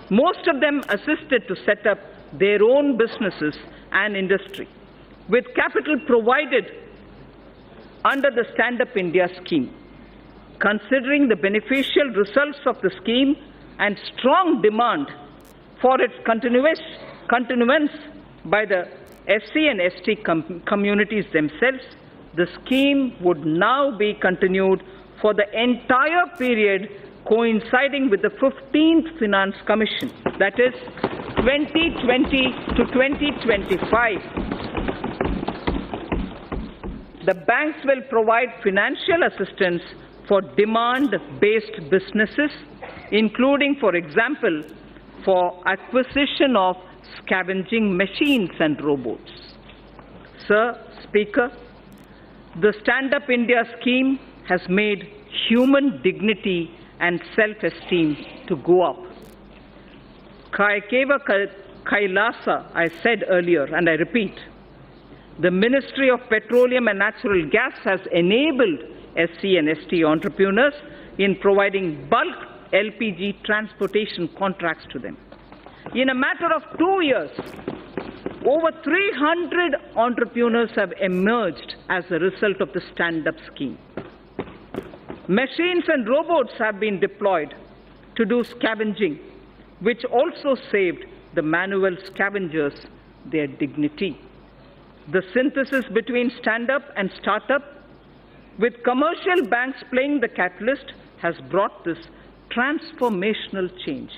Most of them assisted to set up their own businesses and industry, with capital provided under the Stand Up India scheme. Considering the beneficial results of the scheme and strong demand for its continuance by the SC and ST communities themselves, the scheme would now be continued for the entire period coinciding with the 15th Finance Commission, that is 2020 to 2025. The banks will provide financial assistance for demand-based businesses, including, for example, for acquisition of scavenging machines and robots. Sir, Speaker, the Stand Up India scheme has made human dignity and self-esteem to go up. Kayakeva Kailasa, I said earlier, and I repeat, the Ministry of Petroleum and Natural Gas has enabled SC and ST entrepreneurs in providing bulk LPG transportation contracts to them. In a matter of 2 years, over 300 entrepreneurs have emerged as a result of the Stand Up scheme. Machines and robots have been deployed to do scavenging, which also saved the manual scavengers their dignity. The synthesis between stand-up and start-up, with commercial banks playing the catalyst, has brought this transformational change.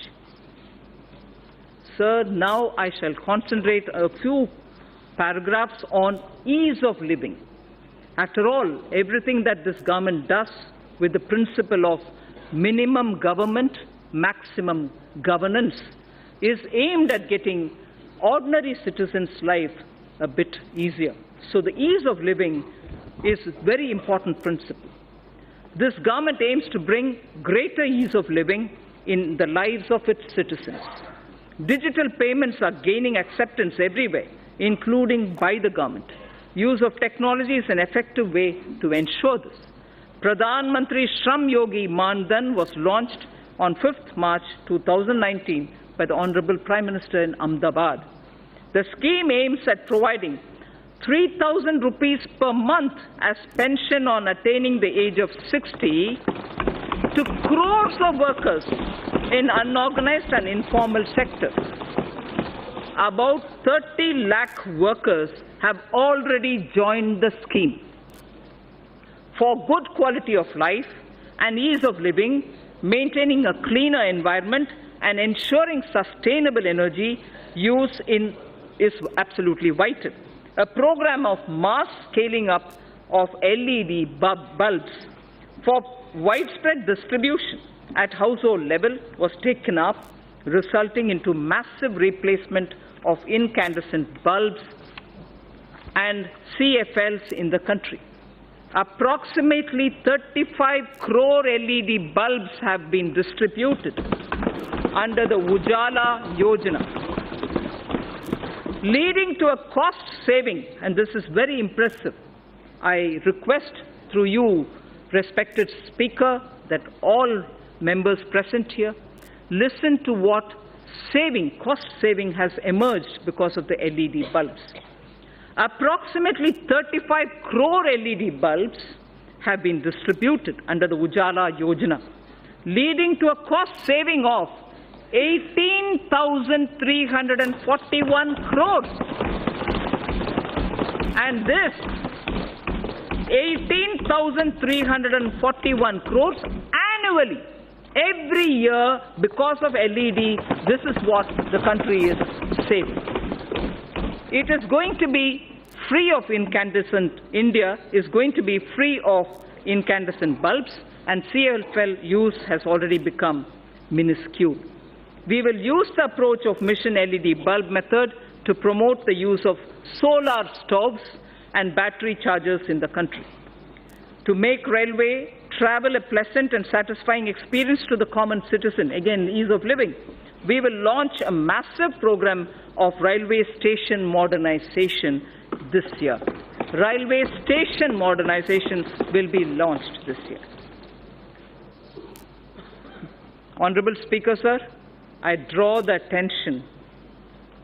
Sir, now I shall concentrate a few paragraphs on ease of living. After all, everything that this government does with the principle of minimum government, maximum governance is aimed at getting ordinary citizens' life a bit easier. So the ease of living is a very important principle. This government aims to bring greater ease of living in the lives of its citizens. Digital payments are gaining acceptance everywhere, including by the government. Use of technology is an effective way to ensure this. Pradhan Mantri Shram Yogi Maan-Dhan was launched on 5th March 2019 by the Honorable Prime Minister in Ahmedabad. The scheme aims at providing 3,000 rupees per month as pension on attaining the age of 60 to crores of workers in unorganized and informal sectors. About 30 lakh workers have already joined the scheme. For good quality of life and ease of living, maintaining a cleaner environment and ensuring sustainable energy use is absolutely vital. A program of mass scaling up of LED bulbs for widespread distribution at household level was taken up, resulting into massive replacement of incandescent bulbs and CFLs in the country. Approximately 35 crore LED bulbs have been distributed under the Ujala Yojana, leading to a cost saving, and this is very impressive. I request through you, respected Speaker, that all members present here listen to what cost saving has emerged because of the LED bulbs. Approximately 35 crore LED bulbs have been distributed under the Ujala Yojana, leading to a cost saving of 18,341 crores. And this 18,341 crores annually, every year, because of LED, this is what the country is saving. It is going to be free of incandescent, India is going to be free of incandescent bulbs, and CFL use has already become minuscule. We will use the approach of mission LED bulb method to promote the use of solar stoves and battery chargers in the country. To make railway travel a pleasant and satisfying experience to the common citizen, again, ease of living, we will launch a massive program of railway station modernization this year. Railway station modernization will be launched this year. Honorable Speaker, sir, I draw the attention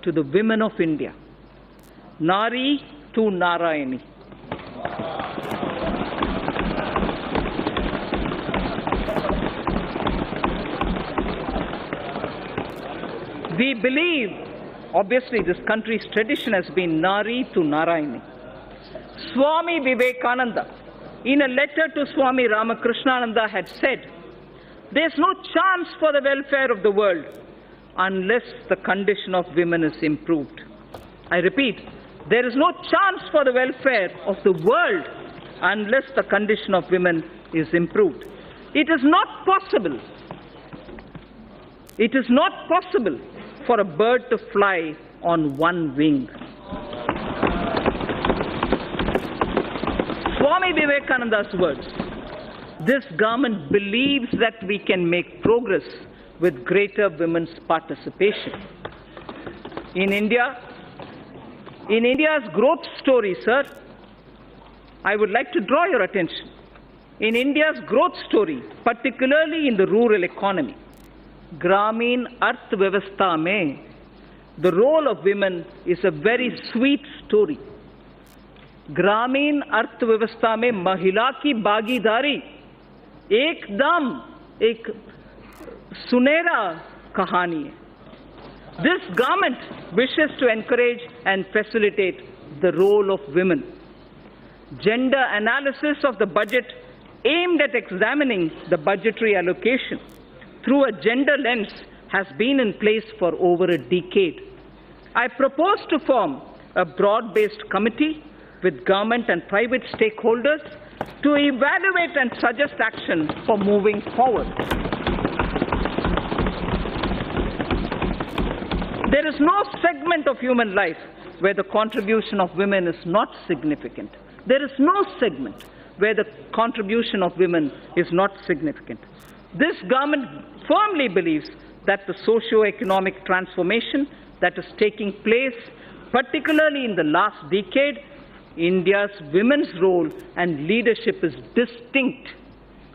to the women of India. Nari to Narayani. We believe, obviously this country's tradition has been Nari to Narayani. Swami Vivekananda, in a letter to Swami Ramakrishnananda, had said, "There's no chance for the welfare of the world unless the condition of women is improved." I repeat, there is no chance for the welfare of the world unless the condition of women is improved. It is not possible for a bird to fly on one wing. Swami Vivekananda's words. This government believes that we can make progress with greater women's participation. In India's growth story, sir, I would like to draw your attention. In India's growth story, particularly in the rural economy, Gramin Arthvyavastha mein, the role of women is a very sweet story. Gramin Arthvyavastha mein Mahila ki Bhagidari एकदम एक सुनहरा कहानी है. This government wishes to encourage and facilitate the role of women. Gender analysis of the budget aimed at examining the budgetary allocation through a gender lens has been in place for over a decade. I propose to form a broad-based committee with government and private stakeholders to evaluate and suggest action for moving forward. There is no segment of human life where the contribution of women is not significant. There is no segment where the contribution of women is not significant. This government firmly believes that the socio-economic transformation that is taking place, particularly in the last decade, India's women's role and leadership is distinct.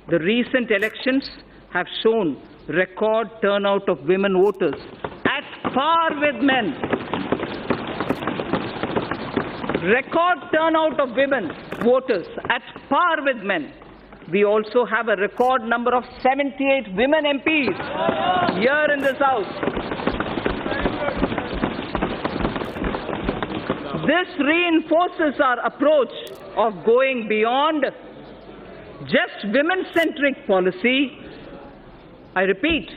The recent elections have shown record turnout of women voters at par with men. Record turnout of women voters at par with men. We also have a record number of 78 women MPs here in this House. This reinforces our approach of going beyond just women-centric policy. I repeat,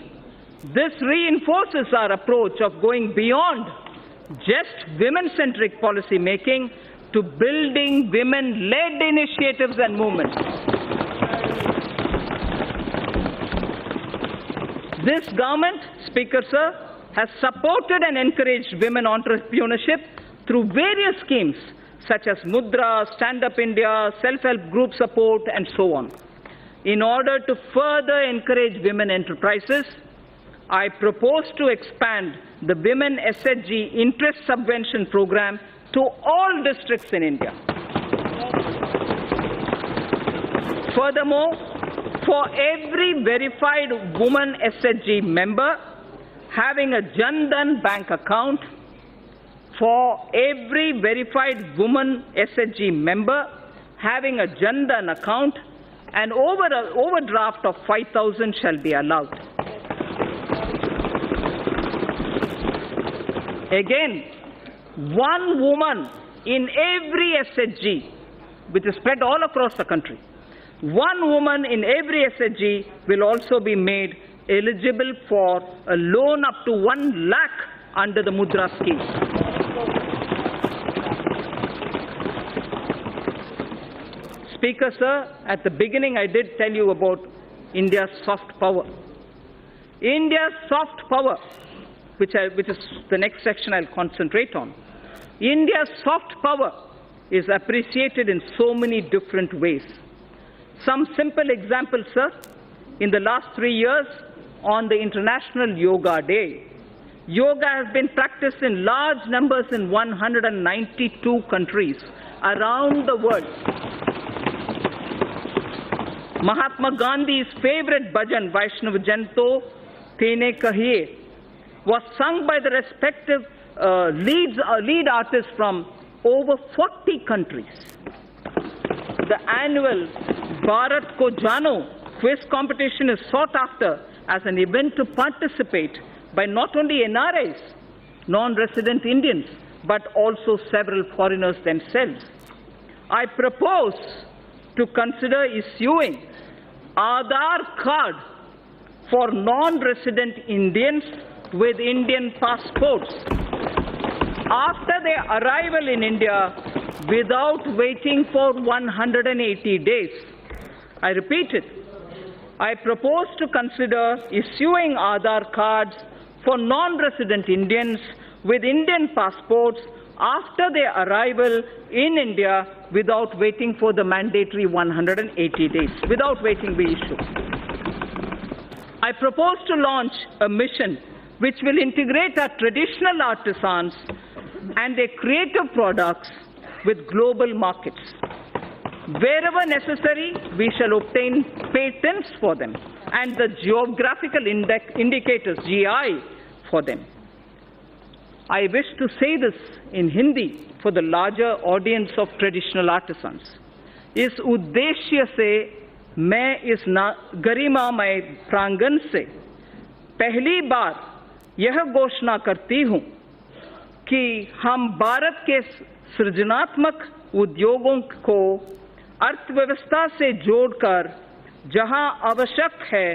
this reinforces our approach of going beyond just women-centric policy making to building women-led initiatives and movements. This government, Speaker Sir, has supported and encouraged women entrepreneurship through various schemes such as Mudra, Stand Up India, self-help group support, and so on. In order to further encourage women enterprises, I propose to expand the Women SHG Interest Subvention Program to all districts in India. Furthermore, for every verified woman SHG member having a Jan Dhan bank account, for every verified woman SHG member having a Jan Dhan account, an overdraft of 5,000 shall be allowed. Again, one woman in every SHG, which is spread all across the country, one woman in every SHG will also be made eligible for a loan up to 1 lakh under the Mudra scheme. Speaker Sir, at the beginning I did tell you about India's soft power. India's soft power, which is the next section I'll concentrate on. India's soft power is appreciated in so many different ways. Some simple examples, sir. In the last 3 years, on the International Yoga Day, yoga has been practiced in large numbers in 192 countries around the world. Mahatma Gandhi's favorite bhajan, Vaishnav Janto Tene Kahiye, was sung by the respective lead artists from over 40 countries. The annual Bharat Ko Jano quiz competition is sought after as an event to participate by not only NRIs, non-resident Indians, but also several foreigners themselves. I propose to consider issuing Aadhaar card for non-resident Indians with Indian passports after their arrival in India without waiting for 180 days. I repeat it. I propose to consider issuing Aadhaar cards for non-resident Indians with Indian passports after their arrival in India without waiting for the mandatory 180 days, without waiting the issue. I propose to launch a mission which will integrate our traditional artisans and their creative products with global markets. Wherever necessary, we shall obtain patents for them and the geographical indicators, GI, for them. I wish to say this in Hindi for the larger audience of traditional artisans. इस उद्देश्य से मैं इस गरिमामय प्रांगण से पहली बार यह घोषणा करती हूं कि हम भारत के सृजनात्मक उद्योगों को अर्थव्यवस्था से जोड़कर जहां आवश्यक है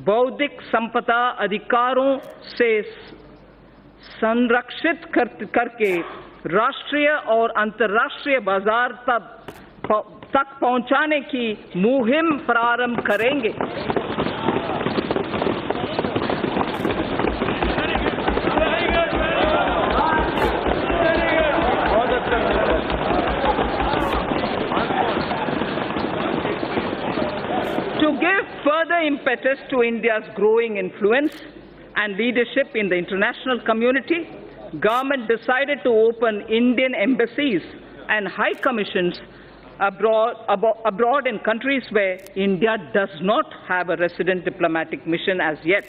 बौद्धिक संपदा अधिकारों से संरक्षित करके राष्ट्रीय और अंतर्राष्ट्रीय बाजार तक पहुंचाने की मुहिम प्रारंभ करेंगे। To give further impetus to India's growing influence and leadership in the international community, government decided to open Indian embassies and high commissions abroad in countries where India does not have a resident diplomatic mission as yet.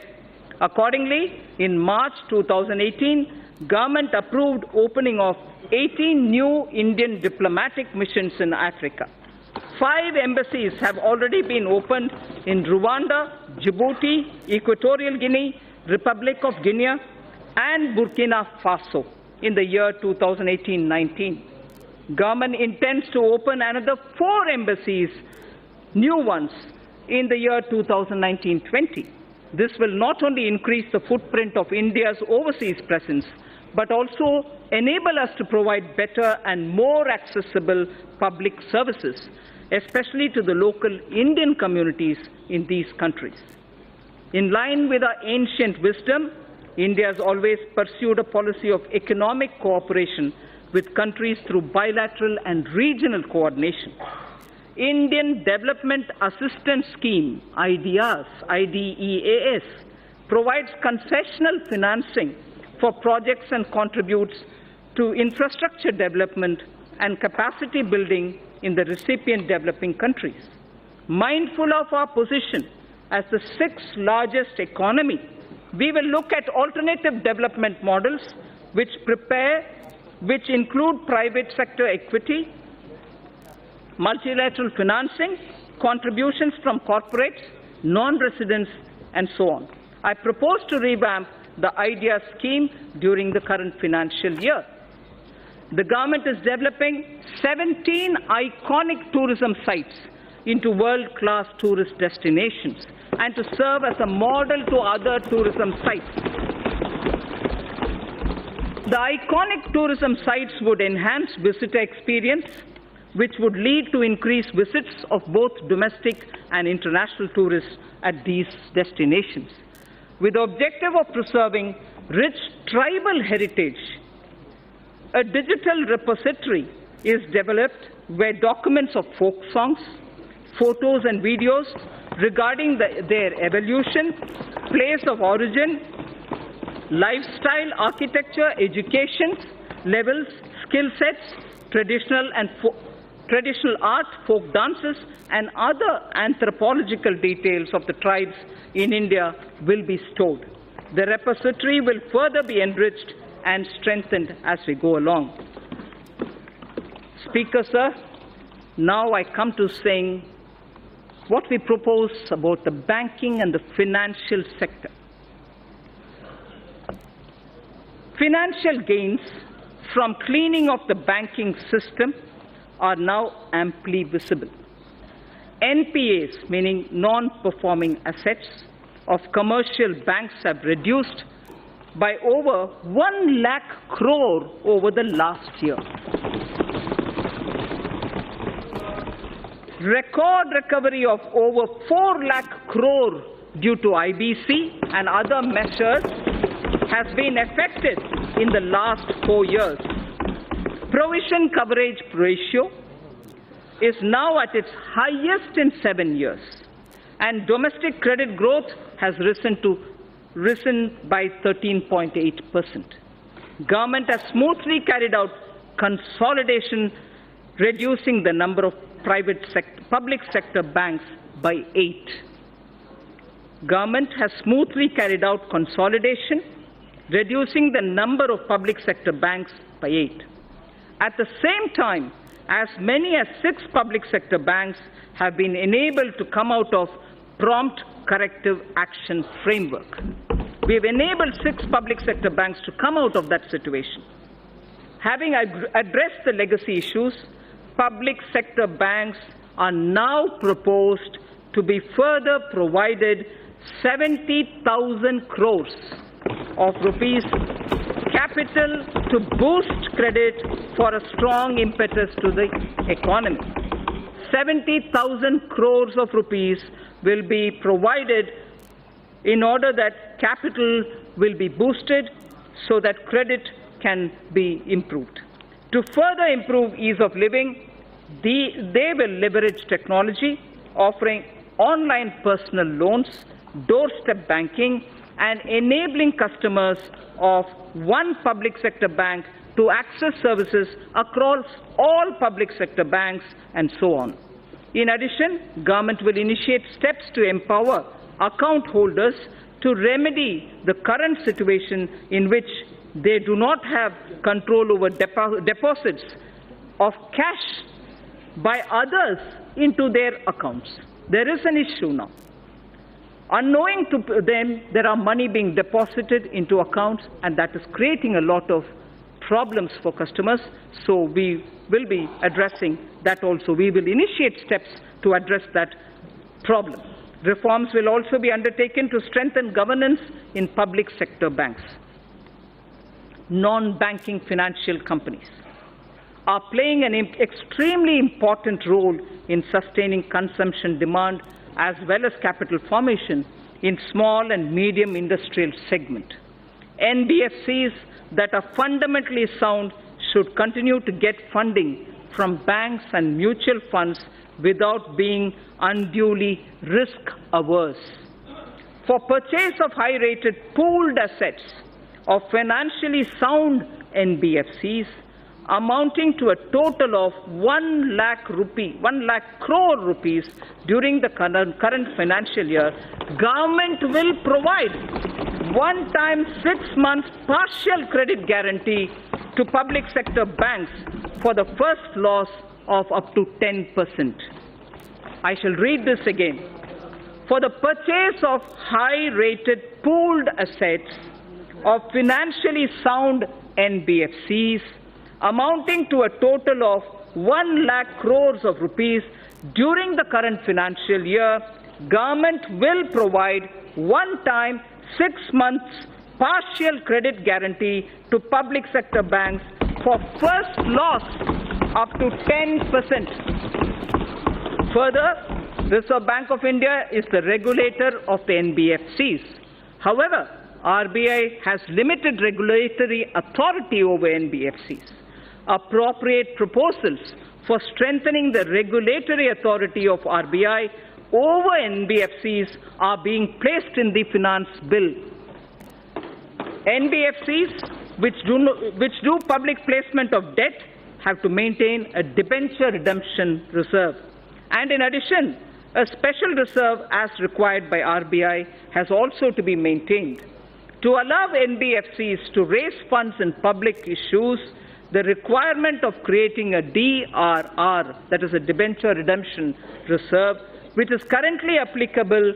Accordingly, in March 2018, government approved opening of 18 new Indian diplomatic missions in Africa. 5 embassies have already been opened in Rwanda, Djibouti, Equatorial Guinea, Republic of Guinea, and Burkina Faso in the year 2018-19. Government intends to open another 4 embassies, new ones, in the year 2019-20. This will not only increase the footprint of India's overseas presence, but also enable us to provide better and more accessible public services, especially to the local Indian communities in these countries. In line with our ancient wisdom, India has always pursued a policy of economic cooperation with countries through bilateral and regional coordination. Indian Development Assistance Scheme, IDEAS, provides concessional financing for projects and contributes to infrastructure development and capacity building in the recipient developing countries. Mindful of our position as the 6th largest economy, we will look at alternative development models which include private sector equity, multilateral financing, contributions from corporates, non-residents, and so on. I propose to revamp the IDEA scheme during the current financial year. The government is developing 17 iconic tourism sites into world-class tourist destinations and to serve as a model to other tourism sites. The iconic tourism sites would enhance visitor experience, which would lead to increased visits of both domestic and international tourists at these destinations. With the objective of preserving rich tribal heritage, a digital repository is developed where documents of folk songs, photos and videos regarding their evolution, place of origin, lifestyle, architecture, education levels, skill sets, traditional art, folk dances, and other anthropological details of the tribes in India will be stored. The repository will further be enriched and strengthened as we go along. Speaker, sir, now I come to saying what we propose about the banking and the financial sector. Financial gains from cleaning of the banking system are now amply visible. NPAs, meaning non-performing assets, of commercial banks have reduced by over 1 lakh crore over the last year. Record recovery of over 4 lakh crore due to IBC and other measures has been effected in the last 4 years. Provision coverage ratio is now at its highest in 7 years, and domestic credit growth has risen by 13.8%. Government has smoothly carried out consolidation, reducing the number of public sector banks by 8. Government has smoothly carried out consolidation, reducing the number of public sector banks by 8. At the same time, as many as 6 public sector banks have been enabled to come out of prompt corrective action framework. We have enabled 6 public sector banks to come out of that situation. Having addressed the legacy issues, public sector banks are now proposed to be further provided 70,000 crores of rupees capital to boost credit for a strong impetus to the economy. 70,000 crores of rupees will be provided in order that capital will be boosted so that credit can be improved. To further improve ease of living, they will leverage technology, offering online personal loans, doorstep banking, and enabling customers of one public sector bank to access services across all public sector banks, and so on. In addition, government will initiate steps to empower account holders to remedy the current situation in which they do not have control over deposits of cash by others into their accounts. There is an issue now. Unknowing to them, there are money being deposited into accounts, and that is creating a lot of problems for customers. So we will be addressing that also. We will initiate steps to address that problem. Reforms will also be undertaken to strengthen governance in public sector banks. Non-banking financial companies are playing an extremely important role in sustaining consumption demand as well as capital formation in small and medium industrial segment. NBFCs that are fundamentally sound should continue to get funding from banks and mutual funds without being unduly risk-averse. For purchase of high-rated pooled assets of financially sound NBFCs, amounting to a total of 1 lakh crore rupees during the current financial year, government will provide one-time 6 months partial credit guarantee to public sector banks for the first loss of up to 10%. I shall read this again. For the purchase of high-rated pooled assets of financially sound NBFCs, amounting to a total of 1 lakh crores of rupees during the current financial year, government will provide one-time 6 months partial credit guarantee to public sector banks for first loss up to 10%. Further, Reserve Bank of India is the regulator of the NBFCs. However, RBI has limited regulatory authority over NBFCs. Appropriate proposals for strengthening the regulatory authority of RBI over NBFCs are being placed in the finance bill. NBFCs which do public placement of debt have to maintain a debenture redemption reserve. And in addition, a special reserve as required by RBI has also to be maintained. To allow NBFCs to raise funds in public issues, the requirement of creating a DRR, that is a debenture redemption reserve, which is currently applicable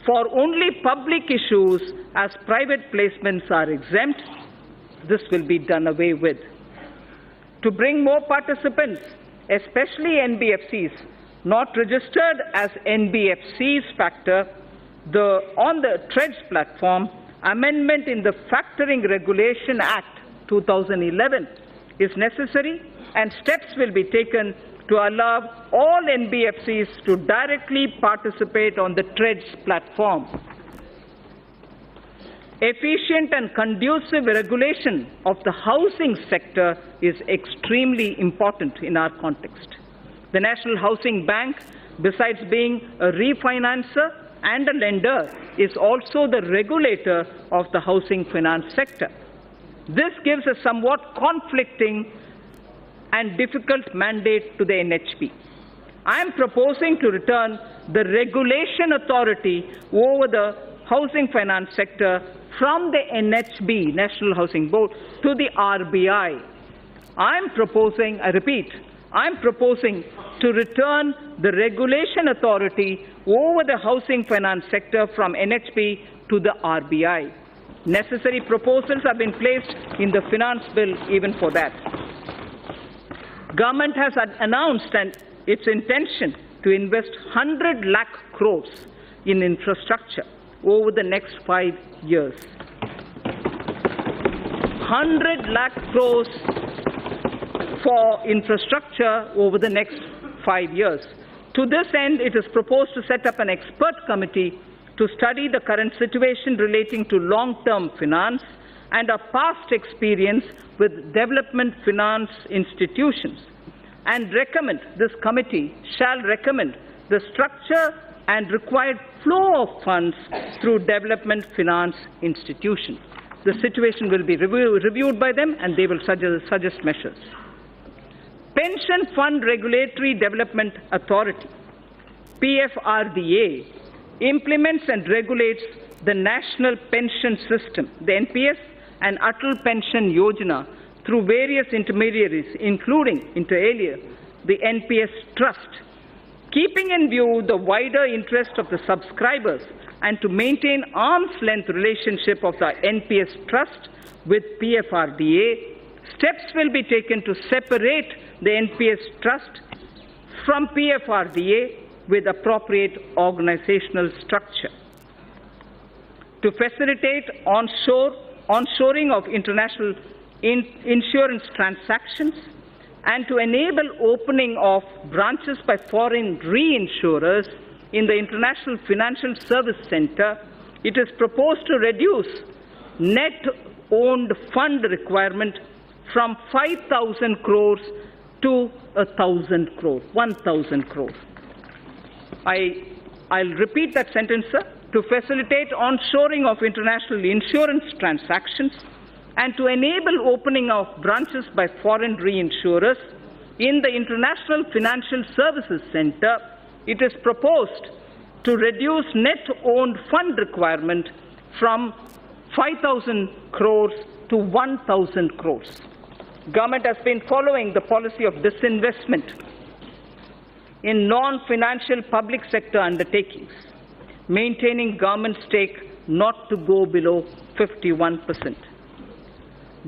for only public issues as private placements are exempt, this will be done away with. To bring more participants, especially NBFCs, not registered as NBFCs factor, on the TREDS platform, amendment in the Factoring Regulation Act 2011 is necessary, and steps will be taken to allow all NBFCs to directly participate on the TREDS platform. Efficient and conducive regulation of the housing sector is extremely important in our context. The National Housing Bank, besides being a refinancer and a lender, is also the regulator of the housing finance sector. This gives a somewhat conflicting and difficult mandate to the NHB. I am proposing to return the regulation authority over the housing finance sector from the NHB, National Housing Board, to the RBI. I am proposing, I repeat, I'm proposing to return the regulation authority over the housing finance sector from NHB to the RBI. Necessary proposals have been placed in the finance bill even for that. Government has announced its intention to invest 100 lakh crores in infrastructure over the next 5 years. 100 lakh crores for infrastructure over the next 5 years. To this end, it is proposed to set up an expert committee to study the current situation relating to long-term finance and our past experience with development finance institutions, and this committee shall recommend the structure and required flow of funds through development finance institutions. The situation will be reviewed by them, and they will suggest measures. Pension Fund Regulatory Development Authority, PFRDA, implements and regulates the National Pension System, the NPS, and Atal Pension Yojana through various intermediaries, including, inter alia, the NPS Trust, keeping in view the wider interest of the subscribers and to maintain arm's-length relationship of the NPS Trust with PFRDA. Steps will be taken to separate the NPS Trust from PFRDA with appropriate organizational structure. To facilitate onshoring of international insurance transactions and to enable opening of branches by foreign reinsurers in the International Financial Service Center, it is proposed to reduce net owned fund requirement from 5,000 crores to 1,000 crores, 1,000 crores. I'll repeat that sentence, sir. To facilitate onshoring of international insurance transactions and to enable opening of branches by foreign reinsurers in the International Financial Services Center, it is proposed to reduce net owned fund requirement from 5,000 crores to 1,000 crores. Government has been following the policy of disinvestment in non-financial public sector undertakings, maintaining government stake not to go below 51%.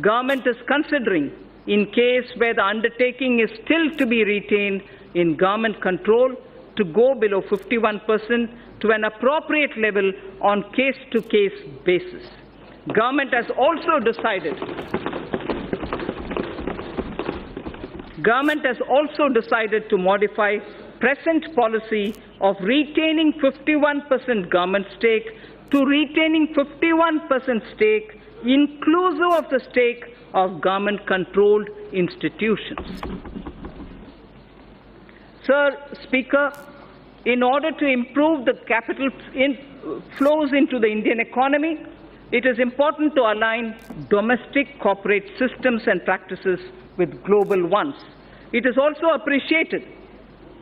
Government is considering, in case where the undertaking is still to be retained in government control, to go below 51% to an appropriate level on case-to-case basis. Government has also decided to modify present policy of retaining 51% government stake to retaining 51% stake inclusive of the stake of government-controlled institutions. Sir Speaker, in order to improve the capital flows into the Indian economy, it is important to align domestic corporate systems and practices with global ones. It is also appreciated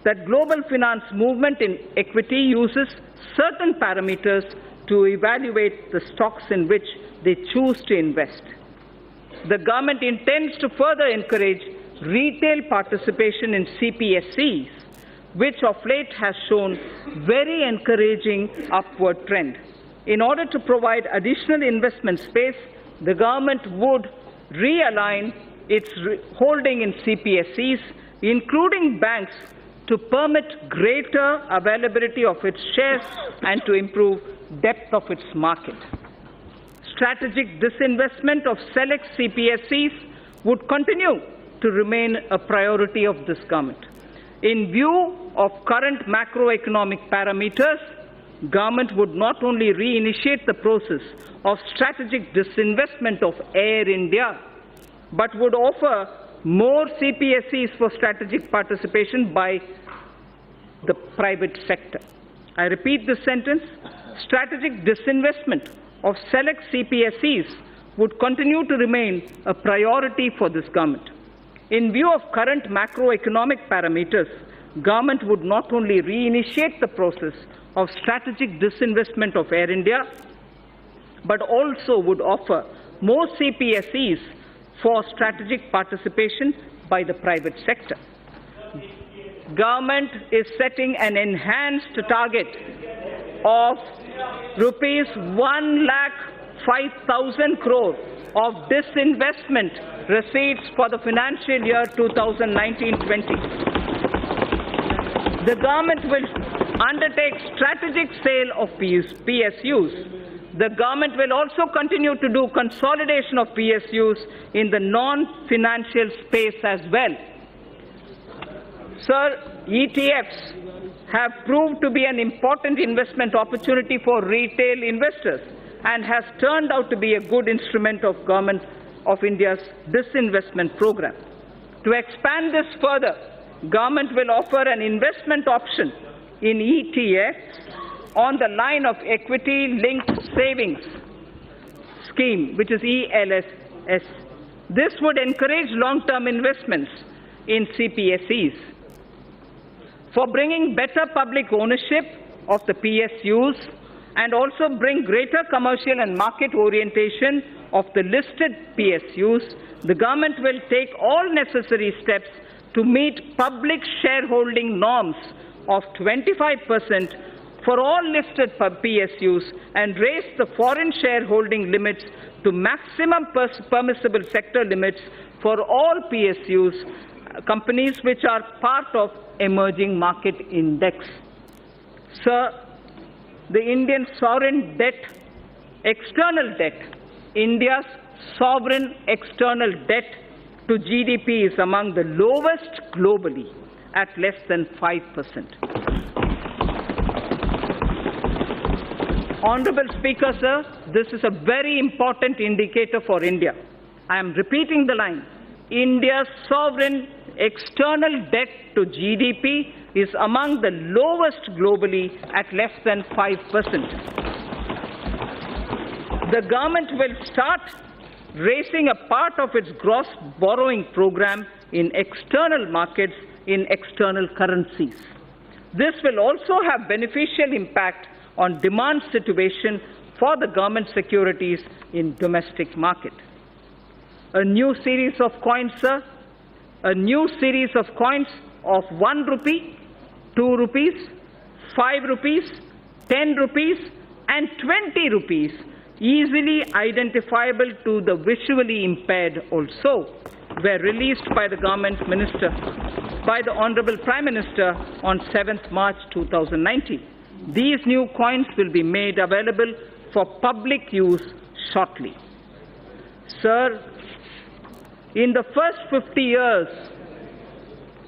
that global finance movement in equity uses certain parameters to evaluate the stocks in which they choose to invest. The government intends to further encourage retail participation in CPSEs, which of late has shown very encouraging upward trend. In order to provide additional investment space, the government would realign its holding in CPSEs, including banks, to permit greater availability of its shares and to improve depth of its market. Strategic disinvestment of select CPSEs would continue to remain a priority of this government. In view of current macroeconomic parameters, government would not only reinitiate the process of strategic disinvestment of Air India, but would offer more CPSEs for strategic participation by the private sector. I repeat this sentence. Strategic disinvestment of select CPSEs would continue to remain a priority for this government. In view of current macroeconomic parameters, government would not only reinitiate the process of strategic disinvestment of Air India, but also would offer more CPSEs for strategic participation by the private sector. government is setting an enhanced target of rupees 1,05,000 crore of disinvestment receipts for the financial year 2019-20. The government will undertake strategic sale of PSUs. The government will also continue to do consolidation of PSUs in the non-financial space as well. Sir, ETFs have proved to be an important investment opportunity for retail investors and has turned out to be a good instrument of Government of India's disinvestment program. To expand this further, Government will offer an investment option in ETFs on the line of Equity-Linked Savings Scheme, which is ELSS. This would encourage long-term investments in CPSEs. For bringing better public ownership of the PSUs and also bring greater commercial and market orientation of the listed PSUs, the government will take all necessary steps to meet public shareholding norms of 25% for all listed PSUs and raise the foreign shareholding limits to maximum permissible sector limits for all PSUs, companies which are part of emerging market index. Sir, the Indian sovereign debt, external debt, India's sovereign external debt to GDP is among the lowest globally at less than 5%. Honorable Speaker, sir, this is a very important indicator for India. I am repeating the line. India's sovereign external debt to GDP is among the lowest globally at less than 5%. The government will start raising a part of its gross borrowing program in external markets in external currencies. This will also have beneficial impact on demand situation for the government securities in domestic market. A new series of coins, sir, a new series of coins of 1 rupee, 2 rupees, 5 rupees, 10 rupees and 20 rupees, easily identifiable to the visually impaired also, were released by the government minister, by the Honorable Prime Minister on 7th March 2019. These new coins will be made available for public use shortly. Sir, in the first 50 years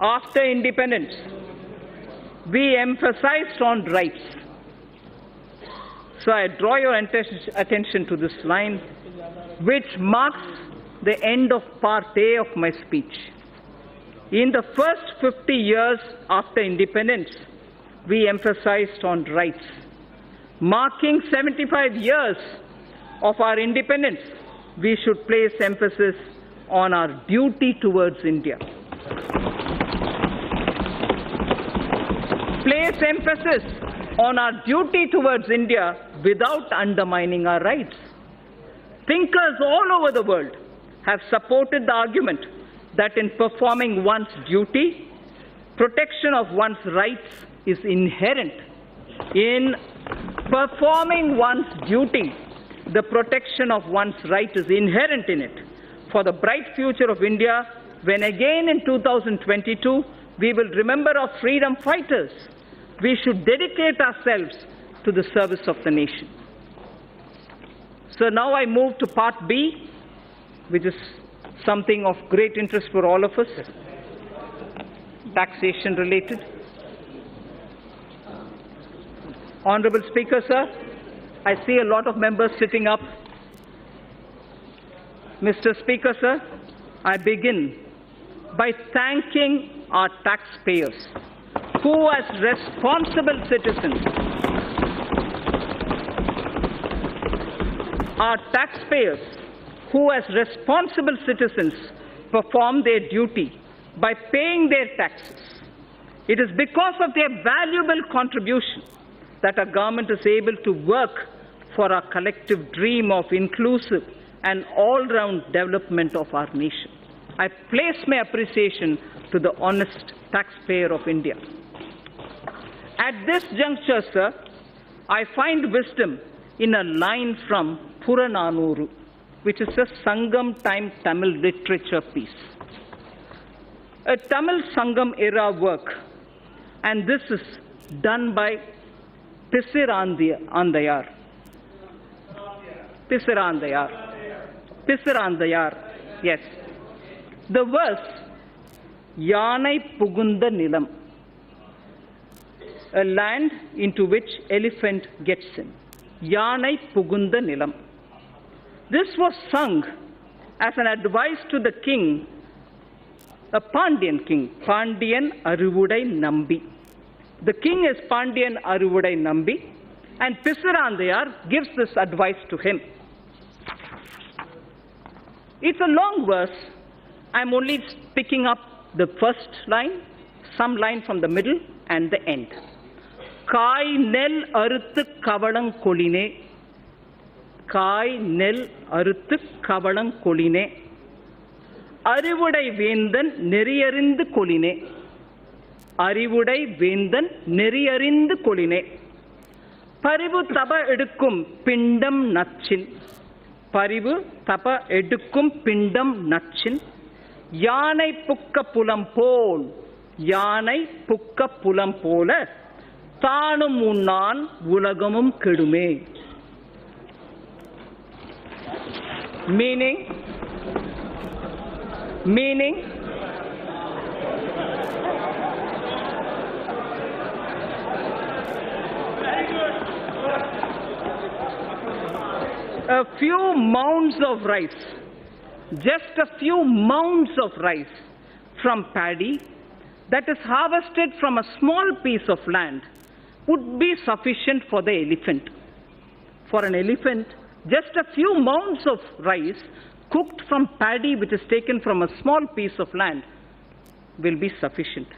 after independence, we emphasized on rights. So I draw your attention to this line, which marks the end of part A of my speech. In the first 50 years after independence, we emphasized on rights. Marking 75 years of our independence, we should place emphasis on our duty towards India. Place emphasis on our duty towards India without undermining our rights. Thinkers all over the world have supported the argument that in performing one's duty, protection of one's rights is inherent. In performing one's duty, the protection of one's right is inherent in it. For the bright future of India, when again in 2022 we will remember our freedom fighters, we should dedicate ourselves to the service of the nation. So now I move to part B, which is something of great interest for all of us, taxation related. Honorable Speaker, sir, I see a lot of members sitting up. Mr. Speaker, sir, I begin by thanking our taxpayers who, as responsible citizens, perform their duty by paying their taxes. It is because of their valuable contribution that our government is able to work for our collective dream of inclusive and all-round development of our nation. I place my appreciation to the honest taxpayer of India. At this juncture, sir, I find wisdom in a line from Purananuru, which is a Sangam time Tamil literature piece. A Tamil Sangam era work, and this is done by Pisirandayar. Pisirandayar, yes. The verse, Yanai Pugunda Nilam, a land into which elephant gets in. Yanai Pugunda Nilam. This was sung as an advice to the king, a Pandyan king, Pandyan Aruvudai Nambi. The king is Pandyan Aruvudai Nambi, and Pisirandayar gives this advice to him. It's a long verse. I'm only picking up the first line, some line from the middle, and the end. Kai nel aruthu kavalang koline. Kai nel aruthu kavalang koline. Arivudai vendan neriyarindhu koline. Arivudai vendan neriyarindhu koline. Parivu taba edukkum pindam natchin. Parivu taba edukkum pindam natchin. Yanai pukka pulam pol. Yanai pukka pulam pola. Thanum unnan ulagamum kedume. Meaning, a few mounds of rice, just a few mounds of rice from paddy that is harvested from a small piece of land would be sufficient for the elephant. For an elephant, just a few mounds of rice cooked from paddy which is taken from a small piece of land will be sufficient.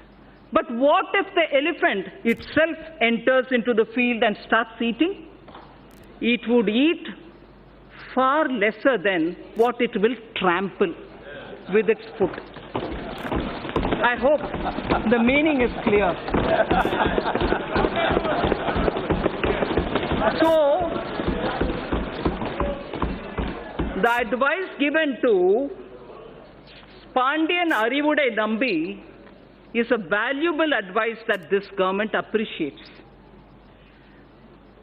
But what if the elephant itself enters into the field and starts eating? It would eat far lesser than what it will trample with its foot. I hope the meaning is clear. So, the advice given to Pandyan Arivudai Nambi is a valuable advice that this government appreciates.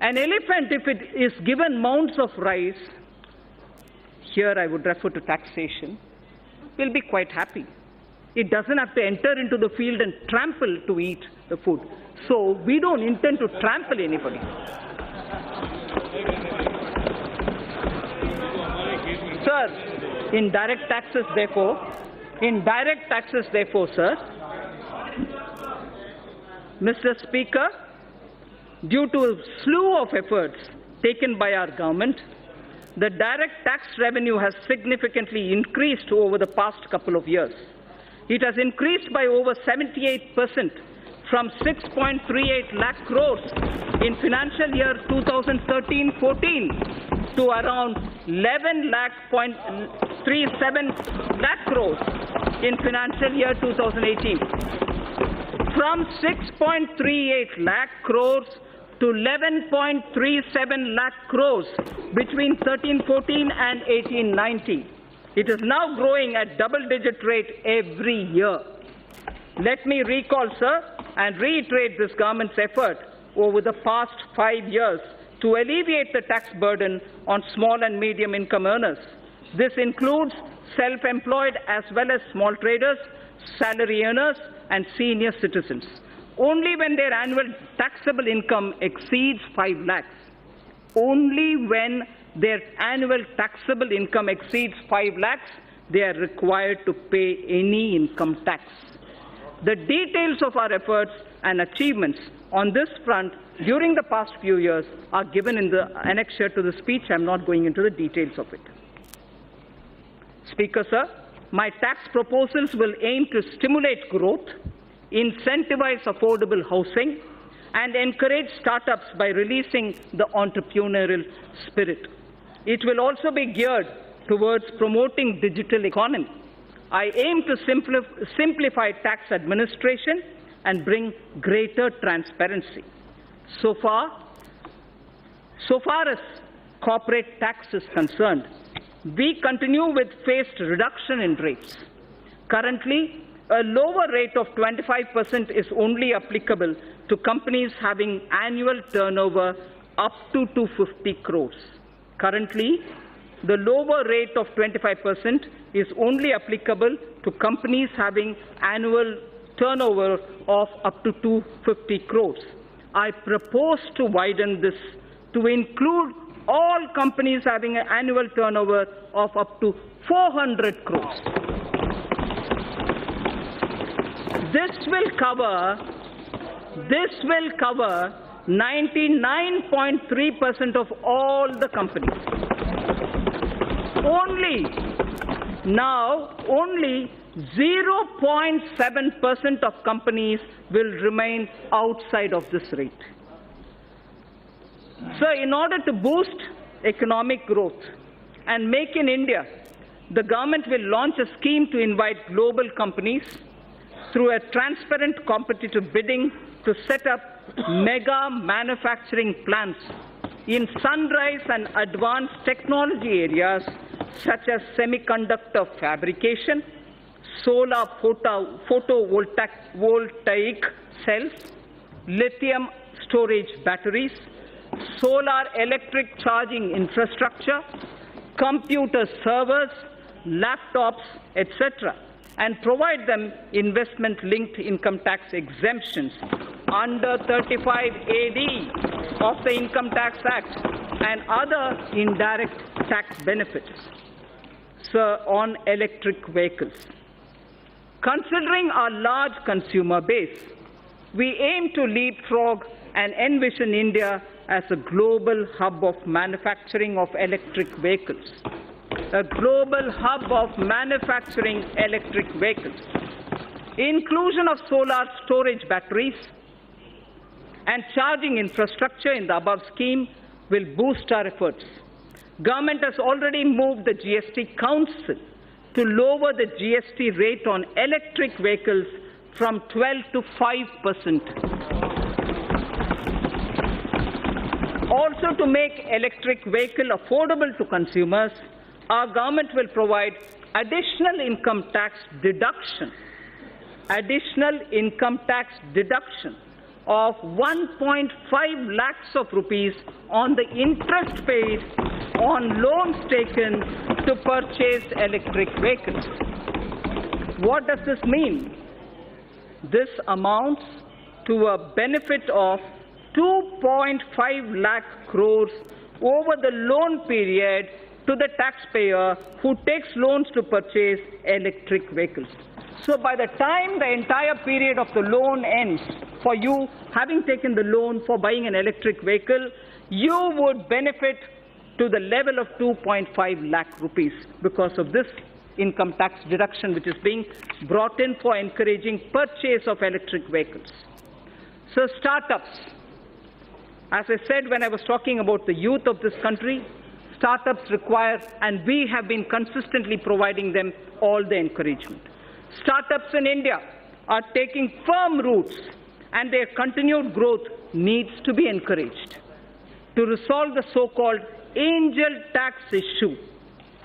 An elephant, if it is given mounds of rice, here I would refer to taxation, will be quite happy. It doesn't have to enter into the field and trample to eat the food. So we don't intend to trample anybody. Sir, indirect taxes, therefore, sir, Mr. Speaker, due to a slew of efforts taken by our government, the direct tax revenue has significantly increased over the past couple of years. It has increased by over 78% from 6.38 lakh crores in financial year 2013-14 to around 11.37 lakh crores in financial year 2018. From 6.38 lakh crores to 11.37 lakh crores between 13-14 and 18-19. It is now growing at double-digit rate every year. Let me recall, sir, and reiterate this government's effort over the past 5 years to alleviate the tax burden on small and medium income earners. This includes self-employed as well as small traders, salary earners, and senior citizens. Only when their annual taxable income exceeds 5 lakhs, only when their annual taxable income exceeds 5 lakhs, they are required to pay any income tax. The details of our efforts and achievements on this front during the past few years are given in the annexure to the speech. I am not going into the details of it. Speaker, sir, my tax proposals will aim to stimulate growth, incentivize affordable housing, and encourage startups by releasing the entrepreneurial spirit. It will also be geared towards promoting digital economy, I aim to simplify tax administration and bring greater transparency. So far as corporate tax is concerned, we continue with phased reduction in rates. Currently, a lower rate of 25% is only applicable to companies having annual turnover up to 250 crores. Currently, the lower rate of 25% is only applicable to companies having annual turnover of up to 250 crores. I propose to widen this to include all companies having an annual turnover of up to 400 crores. This will cover 99.3% of all the companies. Only 0.7% of companies will remain outside of this rate. So in order to boost economic growth and make in India, the government will launch a scheme to invite global companies through a transparent competitive bidding to set up mega manufacturing plants in sunrise and advanced technology areas such as semiconductor fabrication, solar photovoltaic cells, lithium storage batteries, solar electric charging infrastructure, computer servers, laptops, etc., and provide them investment-linked income tax exemptions under 35 AD of the Income Tax Act and other indirect tax benefits. Sir, on electric vehicles. Considering our large consumer base, we aim to leapfrog and envision India as a global hub of manufacturing of electric vehicles. A global hub of manufacturing electric vehicles. Inclusion of solar storage batteries and charging infrastructure in the above scheme will boost our efforts. Government has already moved the GST Council to lower the GST rate on electric vehicles from 12 to 5%. Also, to make electric vehicle affordable to consumers, our government will provide additional income tax deduction of 1.5 lakhs of rupees on the interest paid on loans taken to purchase electric vehicles. What does this mean? This amounts to a benefit of 2.5 lakh crores over the loan period to the taxpayer who takes loans to purchase electric vehicles. So by the time the entire period of the loan ends, for you having taken the loan for buying an electric vehicle, you would benefit to the level of 2.5 lakh rupees because of this income tax deduction which is being brought in for encouraging purchase of electric vehicles. So startups, as I said when I was talking about the youth of this country, startups require, and we have been consistently providing them all the encouragement. Startups in India are taking firm roots and their continued growth needs to be encouraged. To resolve the so-called angel tax issue,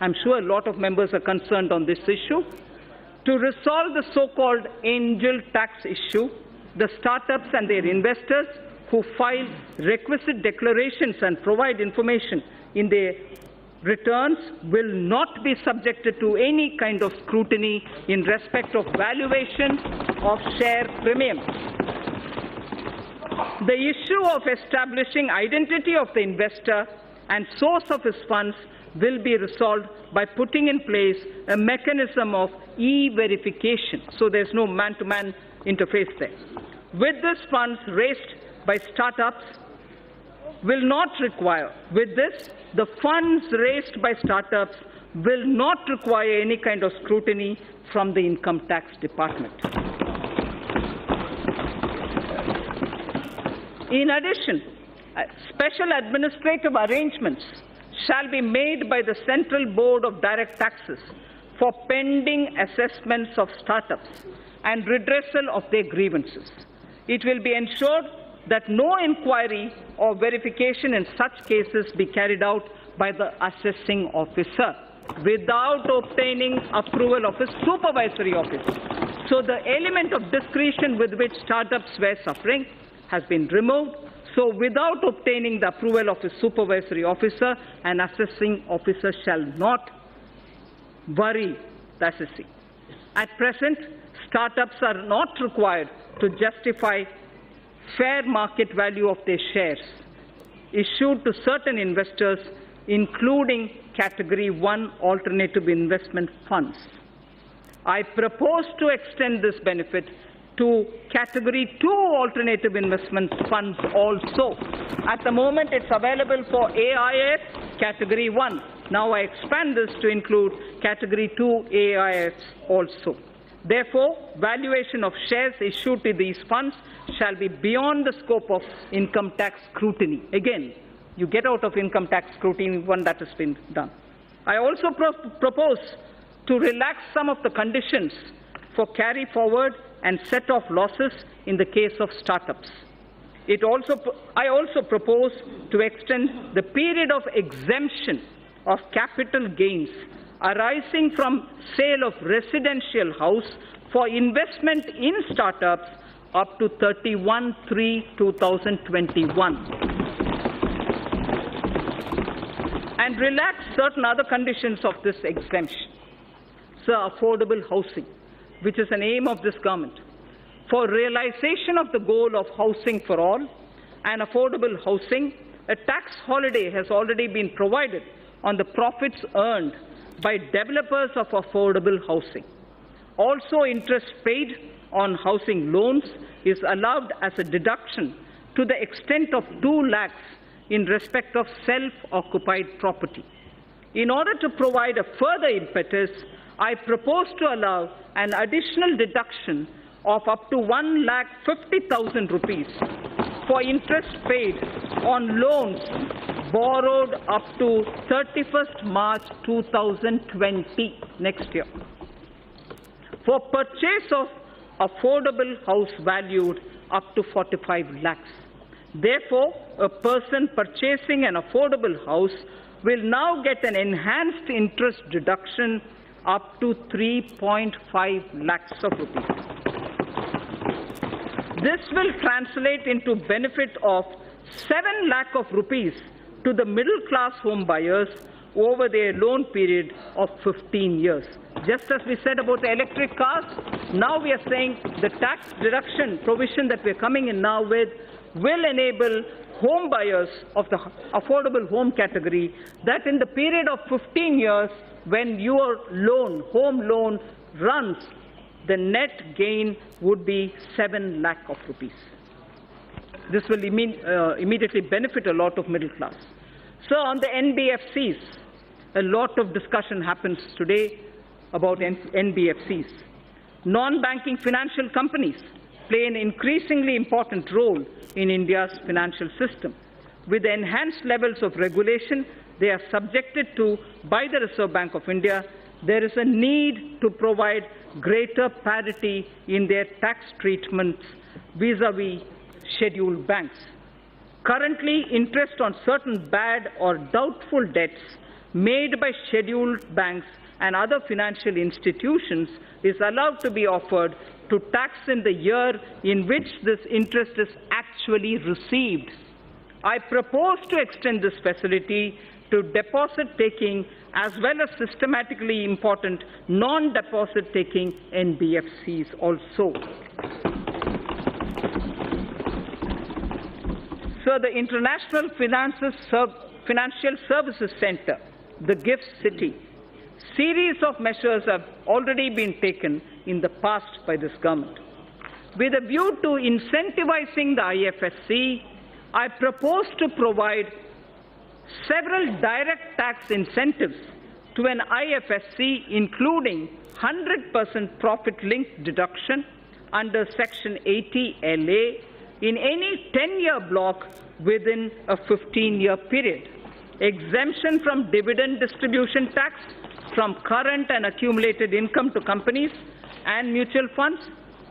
I'm sure a lot of members are concerned on this issue. To resolve the so-called angel tax issue, the startups and their investors who file requisite declarations and provide information in their returns will not be subjected to any kind of scrutiny in respect of valuation of share premiums. The issue of establishing identity of the investor and source of his funds will be resolved by putting in place a mechanism of e-verification, so there's no man-to-man interface there. With this funds raised by startups will not require, the funds raised by startups will not require any kind of scrutiny from the income tax department. In addition, special administrative arrangements shall be made by the Central Board of Direct Taxes for pending assessments of startups and redressal of their grievances. It will be ensured that no inquiry or verification in such cases be carried out by the assessing officer without obtaining approval of a supervisory officer. So the element of discretion with which startups were suffering has been removed. So without obtaining the approval of a supervisory officer, an assessing officer shall not worry the assessee. At present, startups are not required to justify fair market value of their shares issued to certain investors, including Category 1 alternative investment funds. I propose to extend this benefit to Category 2 alternative investment funds also. At the moment, it's available for AIF Category 1. Now I expand this to include Category 2 AIFs also. Therefore, valuation of shares issued to these funds shall be beyond the scope of income tax scrutiny. Again, you get out of income tax scrutiny when that has been done. I also propose to relax some of the conditions for carry forward and set off losses in the case of startups. I also propose to extend the period of exemption of capital gains arising from sale of residential house for investment in startups up to 31/3/2021 and relax certain other conditions of this exemption. So, affordable housing, which is an aim of this government. For realization of the goal of housing for all and affordable housing, a tax holiday has already been provided on the profits earned by developers of affordable housing. Also, interest paid on housing loans is allowed as a deduction to the extent of 2 lakhs in respect of self-occupied property. In order to provide a further impetus, I propose to allow an additional deduction of up to 1,50,000 rupees for interest paid on loans borrowed up to 31st March 2020, next year, for purchase of affordable house valued up to 45 lakhs. Therefore, a person purchasing an affordable house will now get an enhanced interest deduction up to 3.5 lakhs of rupees. This will translate into benefit of 7 lakh of rupees to the middle-class home buyers over their loan period of 15 years. Just as we said about the electric cars, now we are saying the tax deduction provision that we are coming in now with will enable home buyers of the affordable home category that in the period of 15 years, when your loan, home loan, runs, the net gain would be 7 lakh of rupees. This will immediately benefit a lot of middle class. So on the NBFCs, a lot of discussion happens today about NBFCs. Non-banking financial companies play an increasingly important role in India's financial system. With enhanced levels of regulation they are subjected to by the Reserve Bank of India, there is a need to provide greater parity in their tax treatments vis-à-vis scheduled banks. Currently, interest on certain bad or doubtful debts made by scheduled banks and other financial institutions is allowed to be offered to tax in the year in which this interest is actually received. I propose to extend this facility to deposit-taking as well as systematically important non-deposit-taking NBFCs also. So the International Financial Services Center, the GIFT City, series of measures have already been taken in the past by this government. With a view to incentivizing the IFSC, I propose to provide several direct tax incentives to an IFSC, including 100% profit-linked deduction under Section 80 LA in any 10-year block within a 15-year period, exemption from dividend distribution tax from current and accumulated income to companies and mutual funds,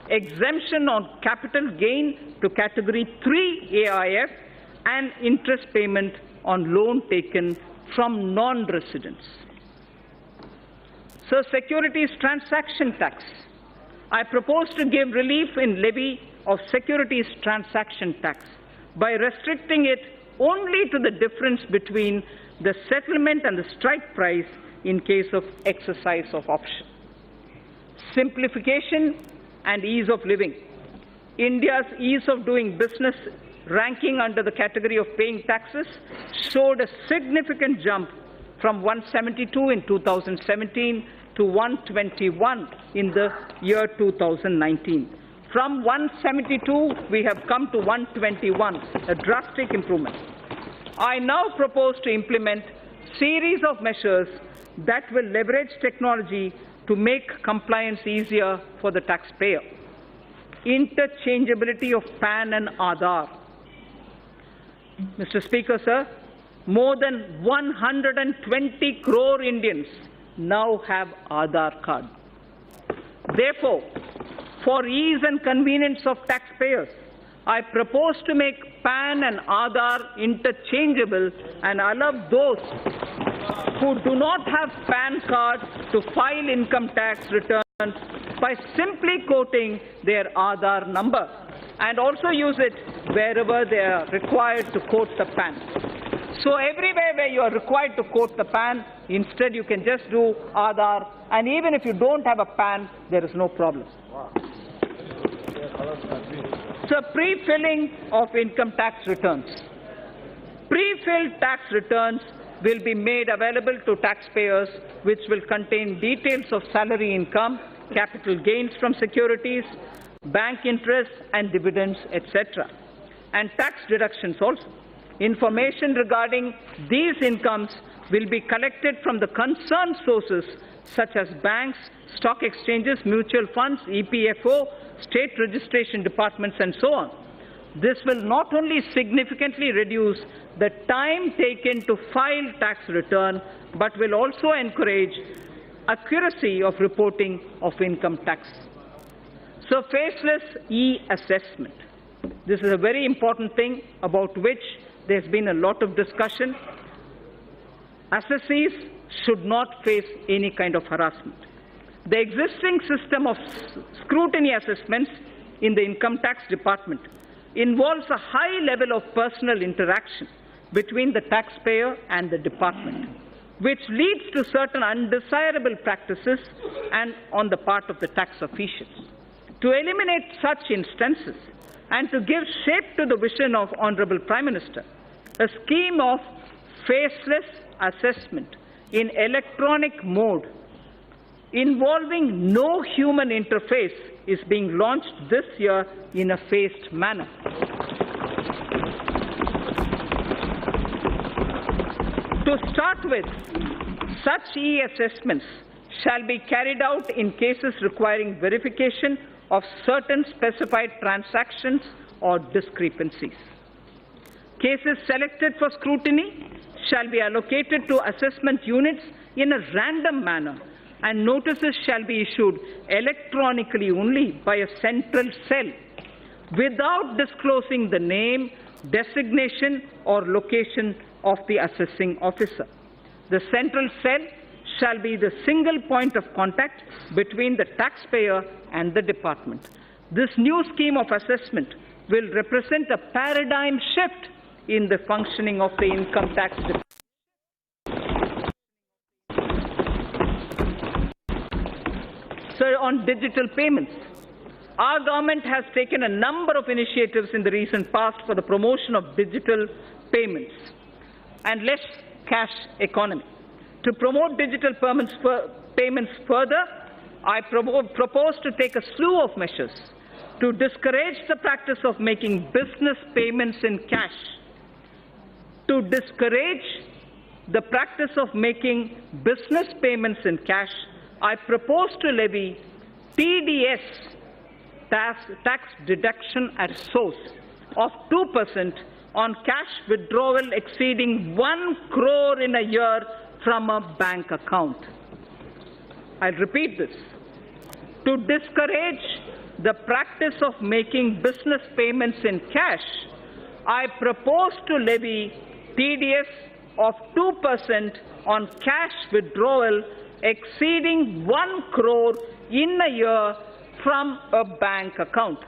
exemption on capital gain to Category 3 AIF, and interest payment on loan taken from non-residents. So, securities transaction tax. I propose to give relief in levy of securities transaction tax by restricting it only to the difference between the settlement and the strike price in case of exercise of option. Simplification and ease of living. India's ease of doing business ranking under the category of paying taxes showed a significant jump from 172 in 2017 to 121 in the year 2019. From 172, we have come to 121, a drastic improvement. I now propose to implement a series of measures that will leverage technology to make compliance easier for the taxpayer. Interchangeability of PAN and Aadhaar. Mr. Speaker, sir, more than 120 crore Indians now have Aadhaar card. Therefore, for ease and convenience of taxpayers, I propose to make PAN and Aadhaar interchangeable and allow those who do not have PAN cards to file income tax returns by simply quoting their Aadhaar number, and also use it wherever they are required to quote the PAN. So everywhere where you are required to quote the PAN, instead you can just do Aadhaar, and even if you don't have a PAN, there is no problem. So pre-filling of income tax returns. Pre-filled tax returns will be made available to taxpayers, which will contain details of salary income, capital gains from securities, bank interest and dividends, etc., and tax deductions also. Information regarding these incomes will be collected from the concerned sources such as banks, stock exchanges, mutual funds, EPFO, state registration departments, and so on. This will not only significantly reduce the time taken to file tax return, but will also encourage accuracy of reporting of income tax. So, faceless e-assessment. This is a very important thing about which there's been a lot of discussion. Assessees should not face any kind of harassment. The existing system of scrutiny assessments in the income tax department involves a high level of personal interaction between the taxpayer and the department, which leads to certain undesirable practices and on the part of the tax officials. To eliminate such instances and to give shape to the vision of Honorable Prime Minister, a scheme of faceless assessment in electronic mode involving no human interface is being launched this year in a phased manner. To start with, such e-assessments shall be carried out in cases requiring verification of certain specified transactions or discrepancies. Cases selected for scrutiny shall be allocated to assessment units in a random manner, and notices shall be issued electronically only by a central cell without disclosing the name, designation or location of the assessing officer. The central cell shall be the single point of contact between the taxpayer and the department. This new scheme of assessment will represent a paradigm shift in the functioning of the income tax department. So, on digital payments, our government has taken a number of initiatives in the recent past for the promotion of digital payments and less cash economy. To promote digital payments further, I propose to take a slew of measures to discourage the practice of making business payments in cash. To discourage the practice of making business payments in cash, I propose to levy TDS, tax deduction at source, of 2% on cash withdrawal exceeding 1 crore in a year from a bank account. I'll repeat this. To discourage the practice of making business payments in cash, I propose to levy TDS of 2% on cash withdrawal exceeding 1 crore in a year from a bank account.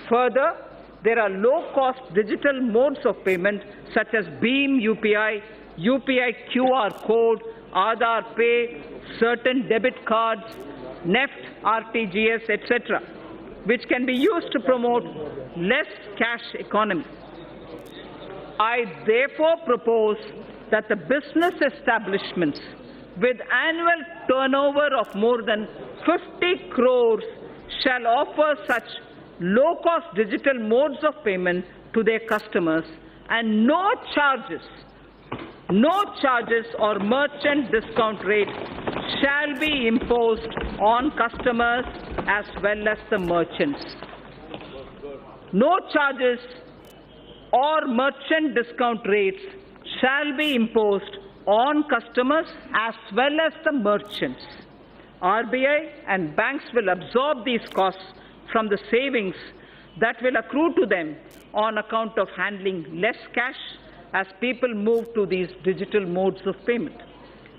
Further, there are low-cost digital modes of payment such as Beam UPI, UPI QR code, Aadhaar Pay, certain debit cards, NEFT, RTGS, etc., which can be used to promote less cash economy. I therefore propose that the business establishments with annual turnover of more than 50 crores shall offer such low-cost digital modes of payment to their customers, and no charges or merchant discount rate shall be imposed on customers as well as the merchants. No charges or merchant discount rates shall be imposed on customers as well as the merchants. RBI and banks will absorb these costs from the savings that will accrue to them on account of handling less cash as people move to these digital modes of payment.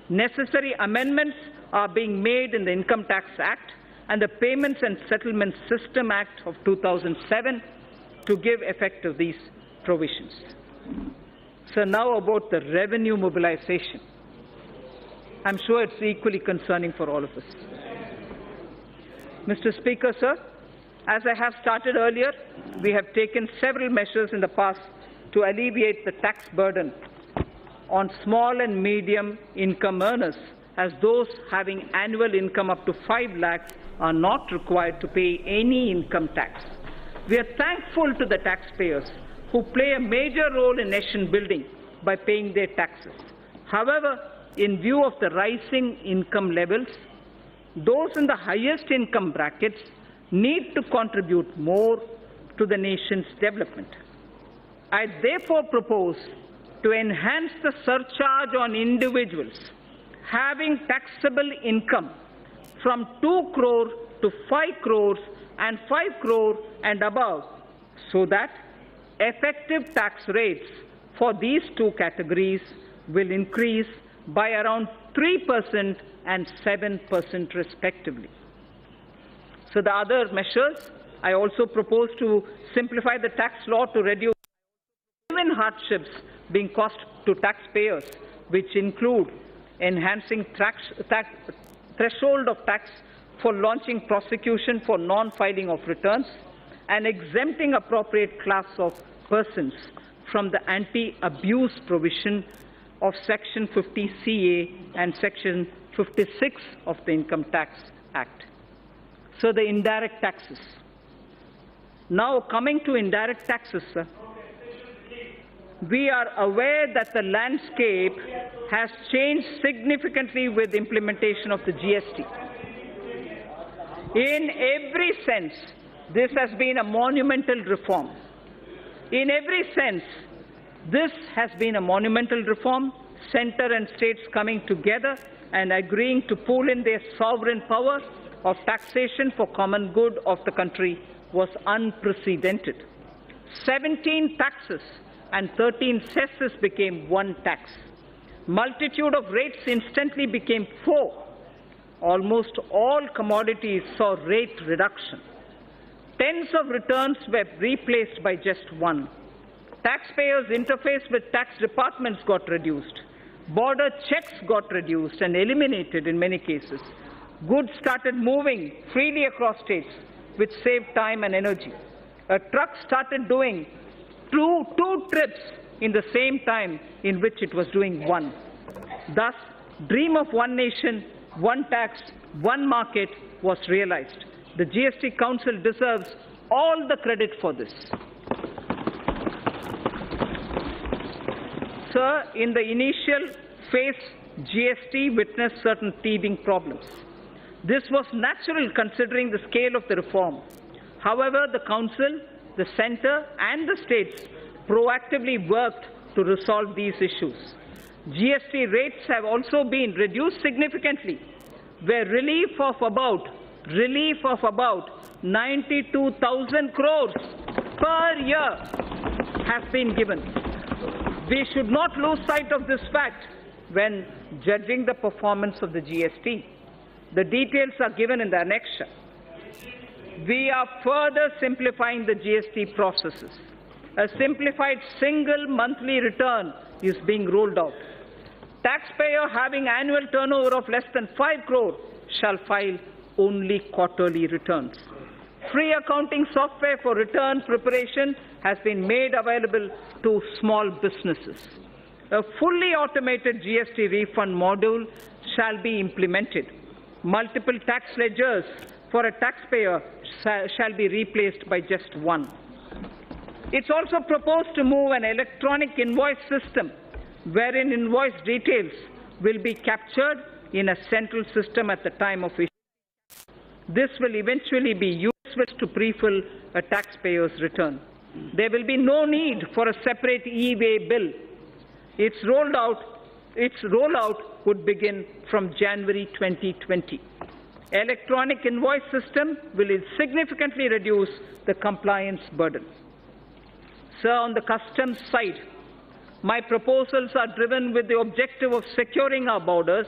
Necessary amendments are being made in the Income Tax Act and the Payments and Settlement System Act of 2007 to give effect to these provisions. So now about the revenue mobilization. I'm sure it's equally concerning for all of us. Mr. Speaker, sir, as I have started earlier, we have taken several measures in the past to alleviate the tax burden on small and medium income earners, as those having annual income up to 5 lakhs are not required to pay any income tax. We are thankful to the taxpayers who play a major role in nation building by paying their taxes. However, in view of the rising income levels, those in the highest income brackets need to contribute more to the nation's development. I therefore propose to enhance the surcharge on individuals having taxable income from 2 crore to 5 crores and 5 crore and above, so that effective tax rates for these two categories will increase by around 3% and 7% respectively. So the other measures, I also propose to simplify the tax law to reduce genuine hardships being caused to taxpayers, which include enhancing threshold of tax for launching prosecution for non-filing of returns, and exempting appropriate class of persons from the anti-abuse provision of Section 50CA and Section 56 of the Income Tax Act. So the indirect taxes. Now coming to indirect taxes, sir. We are aware that the landscape has changed significantly with the implementation of the GST. In every sense, this has been a monumental reform. In every sense, this has been a monumental reform, centre and states coming together and agreeing to pool in their sovereign power of taxation for common good of the country was unprecedented. 17 taxes and 13 cesses became one tax. Multitude of rates instantly became 4. Almost all commodities saw rate reduction. Tens of returns were replaced by just one. Taxpayers' interface with tax departments got reduced. Border checks got reduced and eliminated in many cases. Goods started moving freely across states, which saved time and energy. A truck started doing two trips in the same time in which it was doing one. Thus, dream of one nation, one tax, one market was realized. The GST Council deserves all the credit for this. Sir, in the initial phase, GST witnessed certain teething problems. This was natural considering the scale of the reform. However, the Council, the Centre and the states proactively worked to resolve these issues. GST rates have also been reduced significantly. where relief of about 92,000 crores per year has been given. We should not lose sight of this fact when judging the performance of the GST. The details are given in the annexure. We are further simplifying the GST processes. A simplified single monthly return is being rolled out. Taxpayer having annual turnover of less than 5 crore shall file only quarterly returns. Free accounting software for return preparation has been made available to small businesses. A fully automated GST refund module shall be implemented. Multiple tax ledgers for a taxpayer shall be replaced by just one. It's also proposed to move an electronic invoice system wherein invoice details will be captured in a central system at the time of issue. This will eventually be used to pre-fill a taxpayer's return. There will be no need for a separate e-way bill. Its rollout would begin from January 2020. Electronic invoice system will significantly reduce the compliance burden. Sir, on the customs side, my proposals are driven with the objective of securing our borders,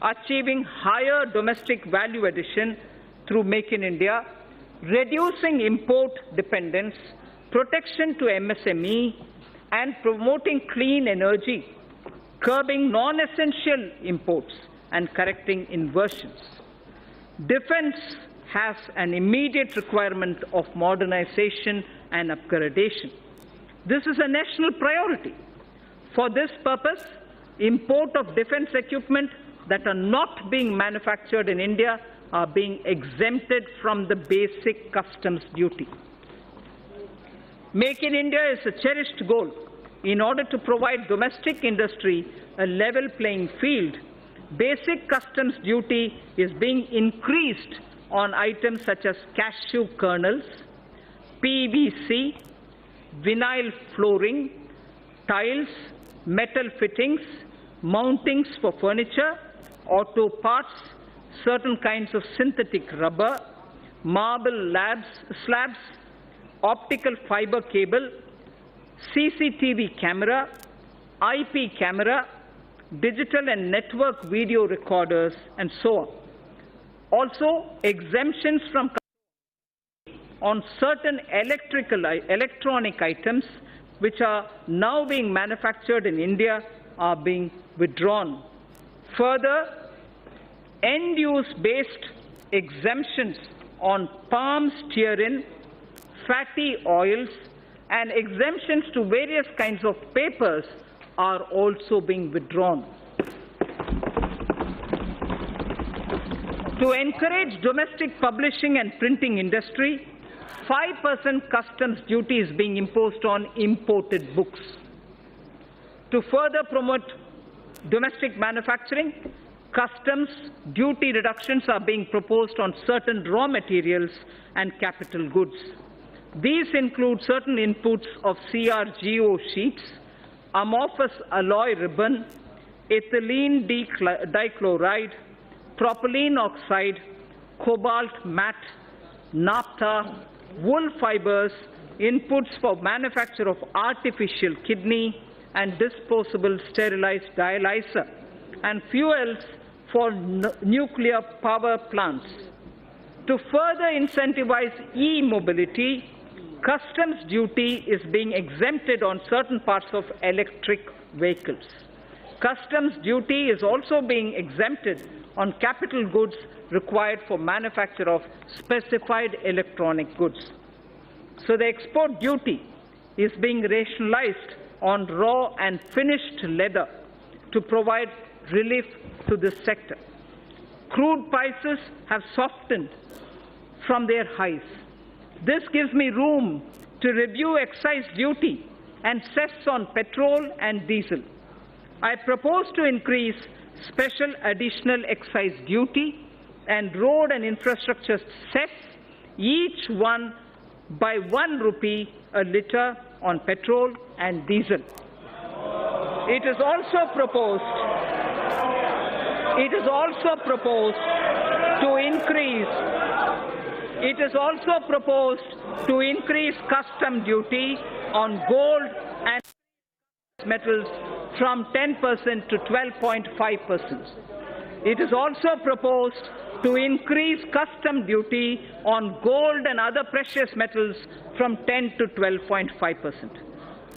achieving higher domestic value addition through Make in India, reducing import dependence, protection to MSME, and promoting clean energy, curbing non-essential imports, and correcting inversions. Defense has an immediate requirement of modernization and upgradation. This is a national priority. For this purpose, import of defense equipment that are not being manufactured in India are being exempted from the basic customs duty. Make in India is a cherished goal. In order to provide domestic industry a level playing field, basic customs duty is being increased on items such as cashew kernels, PVC, vinyl flooring, tiles, metal fittings, mountings for furniture, auto parts, certain kinds of synthetic rubber, marble slabs, optical fiber cable, CCTV camera, IP camera, digital and network video recorders, and so on. Also, exemptions from on certain electronic items which are now being manufactured in India are being withdrawn. Further, end-use based exemptions on palm stearin, fatty oils, and exemptions to various kinds of papers are also being withdrawn. To encourage domestic publishing and printing industry, 5% customs duty is being imposed on imported books. To further promote domestic manufacturing, customs duty reductions are being proposed on certain raw materials and capital goods. These include certain inputs of CRGO sheets, amorphous alloy ribbon, ethylene dichloride, propylene oxide, cobalt matte, naphtha, wool fibers, inputs for manufacture of artificial kidney and disposable sterilized dialyzer, and fuels for nuclear power plants. To further incentivize e-mobility, customs duty is being exempted on certain parts of electric vehicles. Customs duty is also being exempted on capital goods required for manufacture of specified electronic goods. So the export duty is being rationalized on raw and finished leather to provide relief to this sector. Crude prices have softened from their highs. This gives me room to review excise duty and cess on petrol and diesel. I propose to increase special additional excise duty and road and infrastructure cess, each one by 1 rupee a litre on petrol and diesel. It is also proposed It is also proposed to increase custom duty on gold and metals from 10% to 12.5%. It is also proposed to increase custom duty on gold and other precious metals from 10 to 12.5%.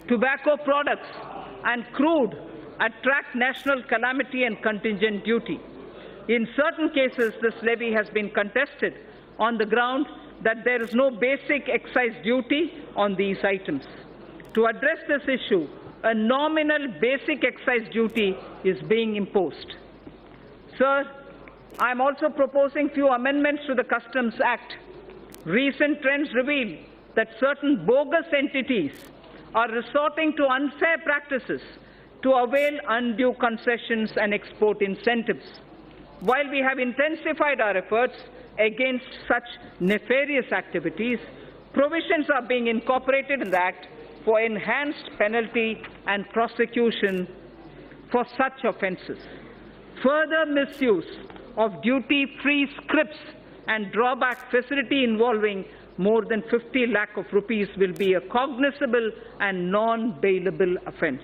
Tobacco products and crude attract national calamity and contingent duty. In certain cases, this levy has been contested on the ground that there is no basic excise duty on these items. To address this issue, a nominal basic excise duty is being imposed. Sir, I am also proposing few amendments to the Customs Act. Recent trends reveal that certain bogus entities are resorting to unfair practices to avail undue concessions and export incentives. While we have intensified our efforts against such nefarious activities, provisions are being incorporated in the Act for enhanced penalty and prosecution for such offences. Further misuse of duty-free scrips and drawback facility involving more than 50 lakh of rupees will be a cognizable and non-bailable offence.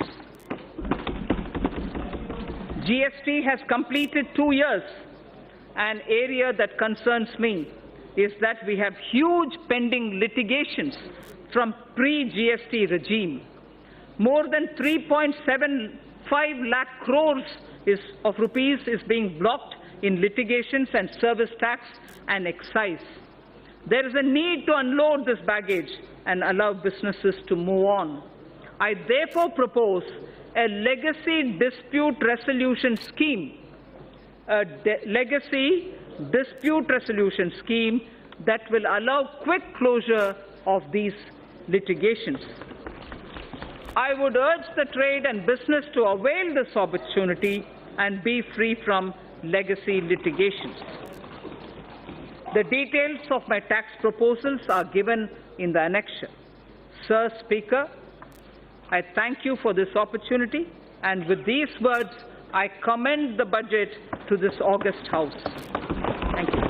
GST has completed 2 years. An area that concerns me is that we have huge pending litigations from pre-GST regime. More than 3.75 lakh crores of rupees is being blocked in litigations and service tax and excise. There is a need to unload this baggage and allow businesses to move on. I therefore propose a legacy dispute resolution scheme, that will allow quick closure of these litigations. I would urge the trade and business to avail this opportunity and be free from legacy litigations. The details of my tax proposals are given in the annexure. Sir Speaker, I thank you for this opportunity, and with these words, I commend the budget to this august House. Thank you.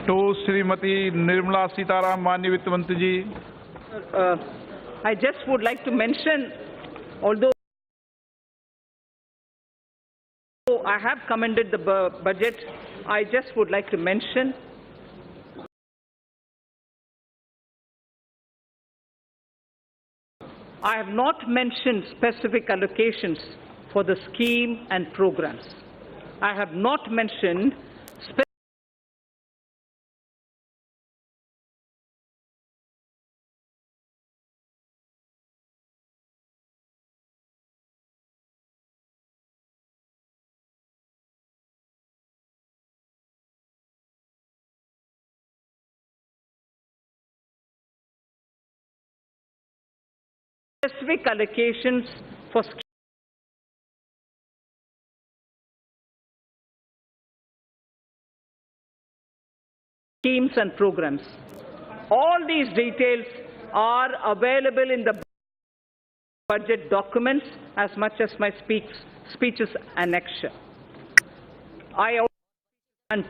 To Srimati Nirmala Sitaram, Manya Vitt Mantri ji. I just would like to mention, although I have commended the budget, I just would like to mention I have not mentioned specific allocations for the scheme and programs. I have not mentioned specific allocations for schemes and programs. All these details are available in the budget documents as much as my speech's annexure. I also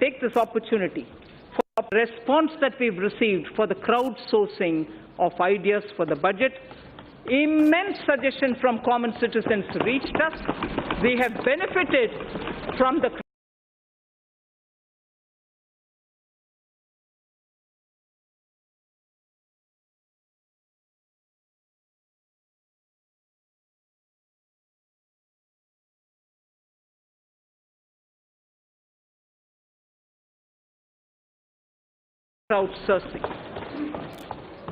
take this opportunity for the response that we've received for the crowdsourcing of ideas for the budget. Immense suggestions from common citizens reached us. We have benefited from the crowdsourcing.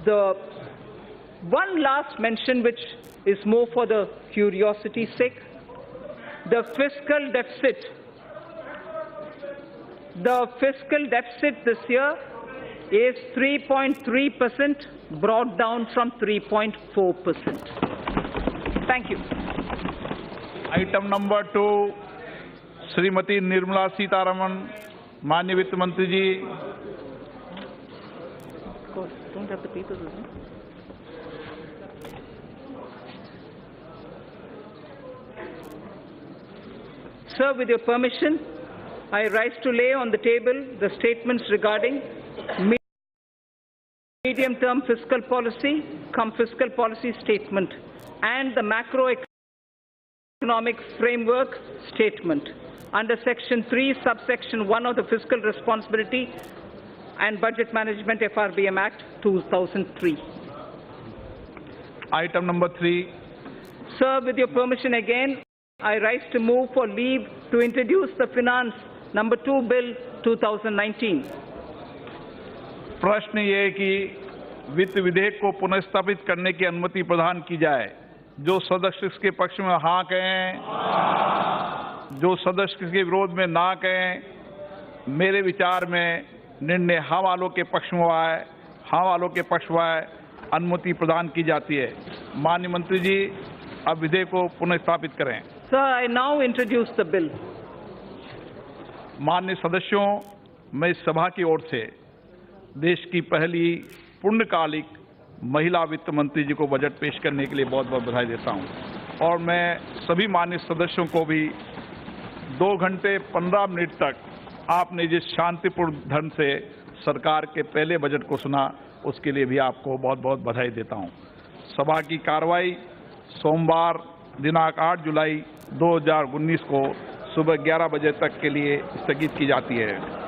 The one last mention, which is more for the curiosity's sake, the fiscal deficit. The fiscal deficit this year is 3.3%, brought down from 3.4%. Thank you. Item number 2, Srimati Nirmala Sitaraman, Manya Vitt Mantri ji. Of course, don't have the papers, isn't it? Sir, with your permission, I rise to lay on the table the statements regarding medium-term fiscal policy, fiscal policy statement, and the macroeconomic framework statement under Section 3, subsection 1 of the Fiscal Responsibility and Budget Management FRBM Act 2003. Item number 3. Sir, with your permission again, I rise to move for leave to introduce the Finance number 2 Bill 2019. प्रश्न ये है कि वित्त विधेयक को पुनर्स्थापित करने की अनुमति प्रदान की जाए। जो सदस्य इसके पक्ष में हाँ कहें, जो सदस्य इसके विरोध में ना कहें। मेरे विचार में निर्णय हाँ वालों के पक्ष में हुआ है, हाँ वालों के पक्ष में हुआ है, अनुमति प्रदान की जाती है। माननीय मंत्री जी, अब विधेयक को पुनर्स्थापित करें। Sir, I now introduce the bill. माननीय सदस्यों, मैं इस सभा की ओर से देश की पहली पूर्णकालिक महिला वित्त मंत्री जी को बजट पेश करने के लिए बहुत बहुत बधाई देता हूं और मैं सभी माननीय सदस्यों को भी 2 घंटे 15 मिनट तक आपने जिस शांतिपूर्ण ढंग से सरकार के पहले बजट को सुना, उसके लिए भी आपको बहुत बहुत बधाई देता हूं। सभा की कार्रवाई सोमवार दिनांक 8 जुलाई 2019 को सुबह 11 बजे तक के लिए स्थगित की जाती है।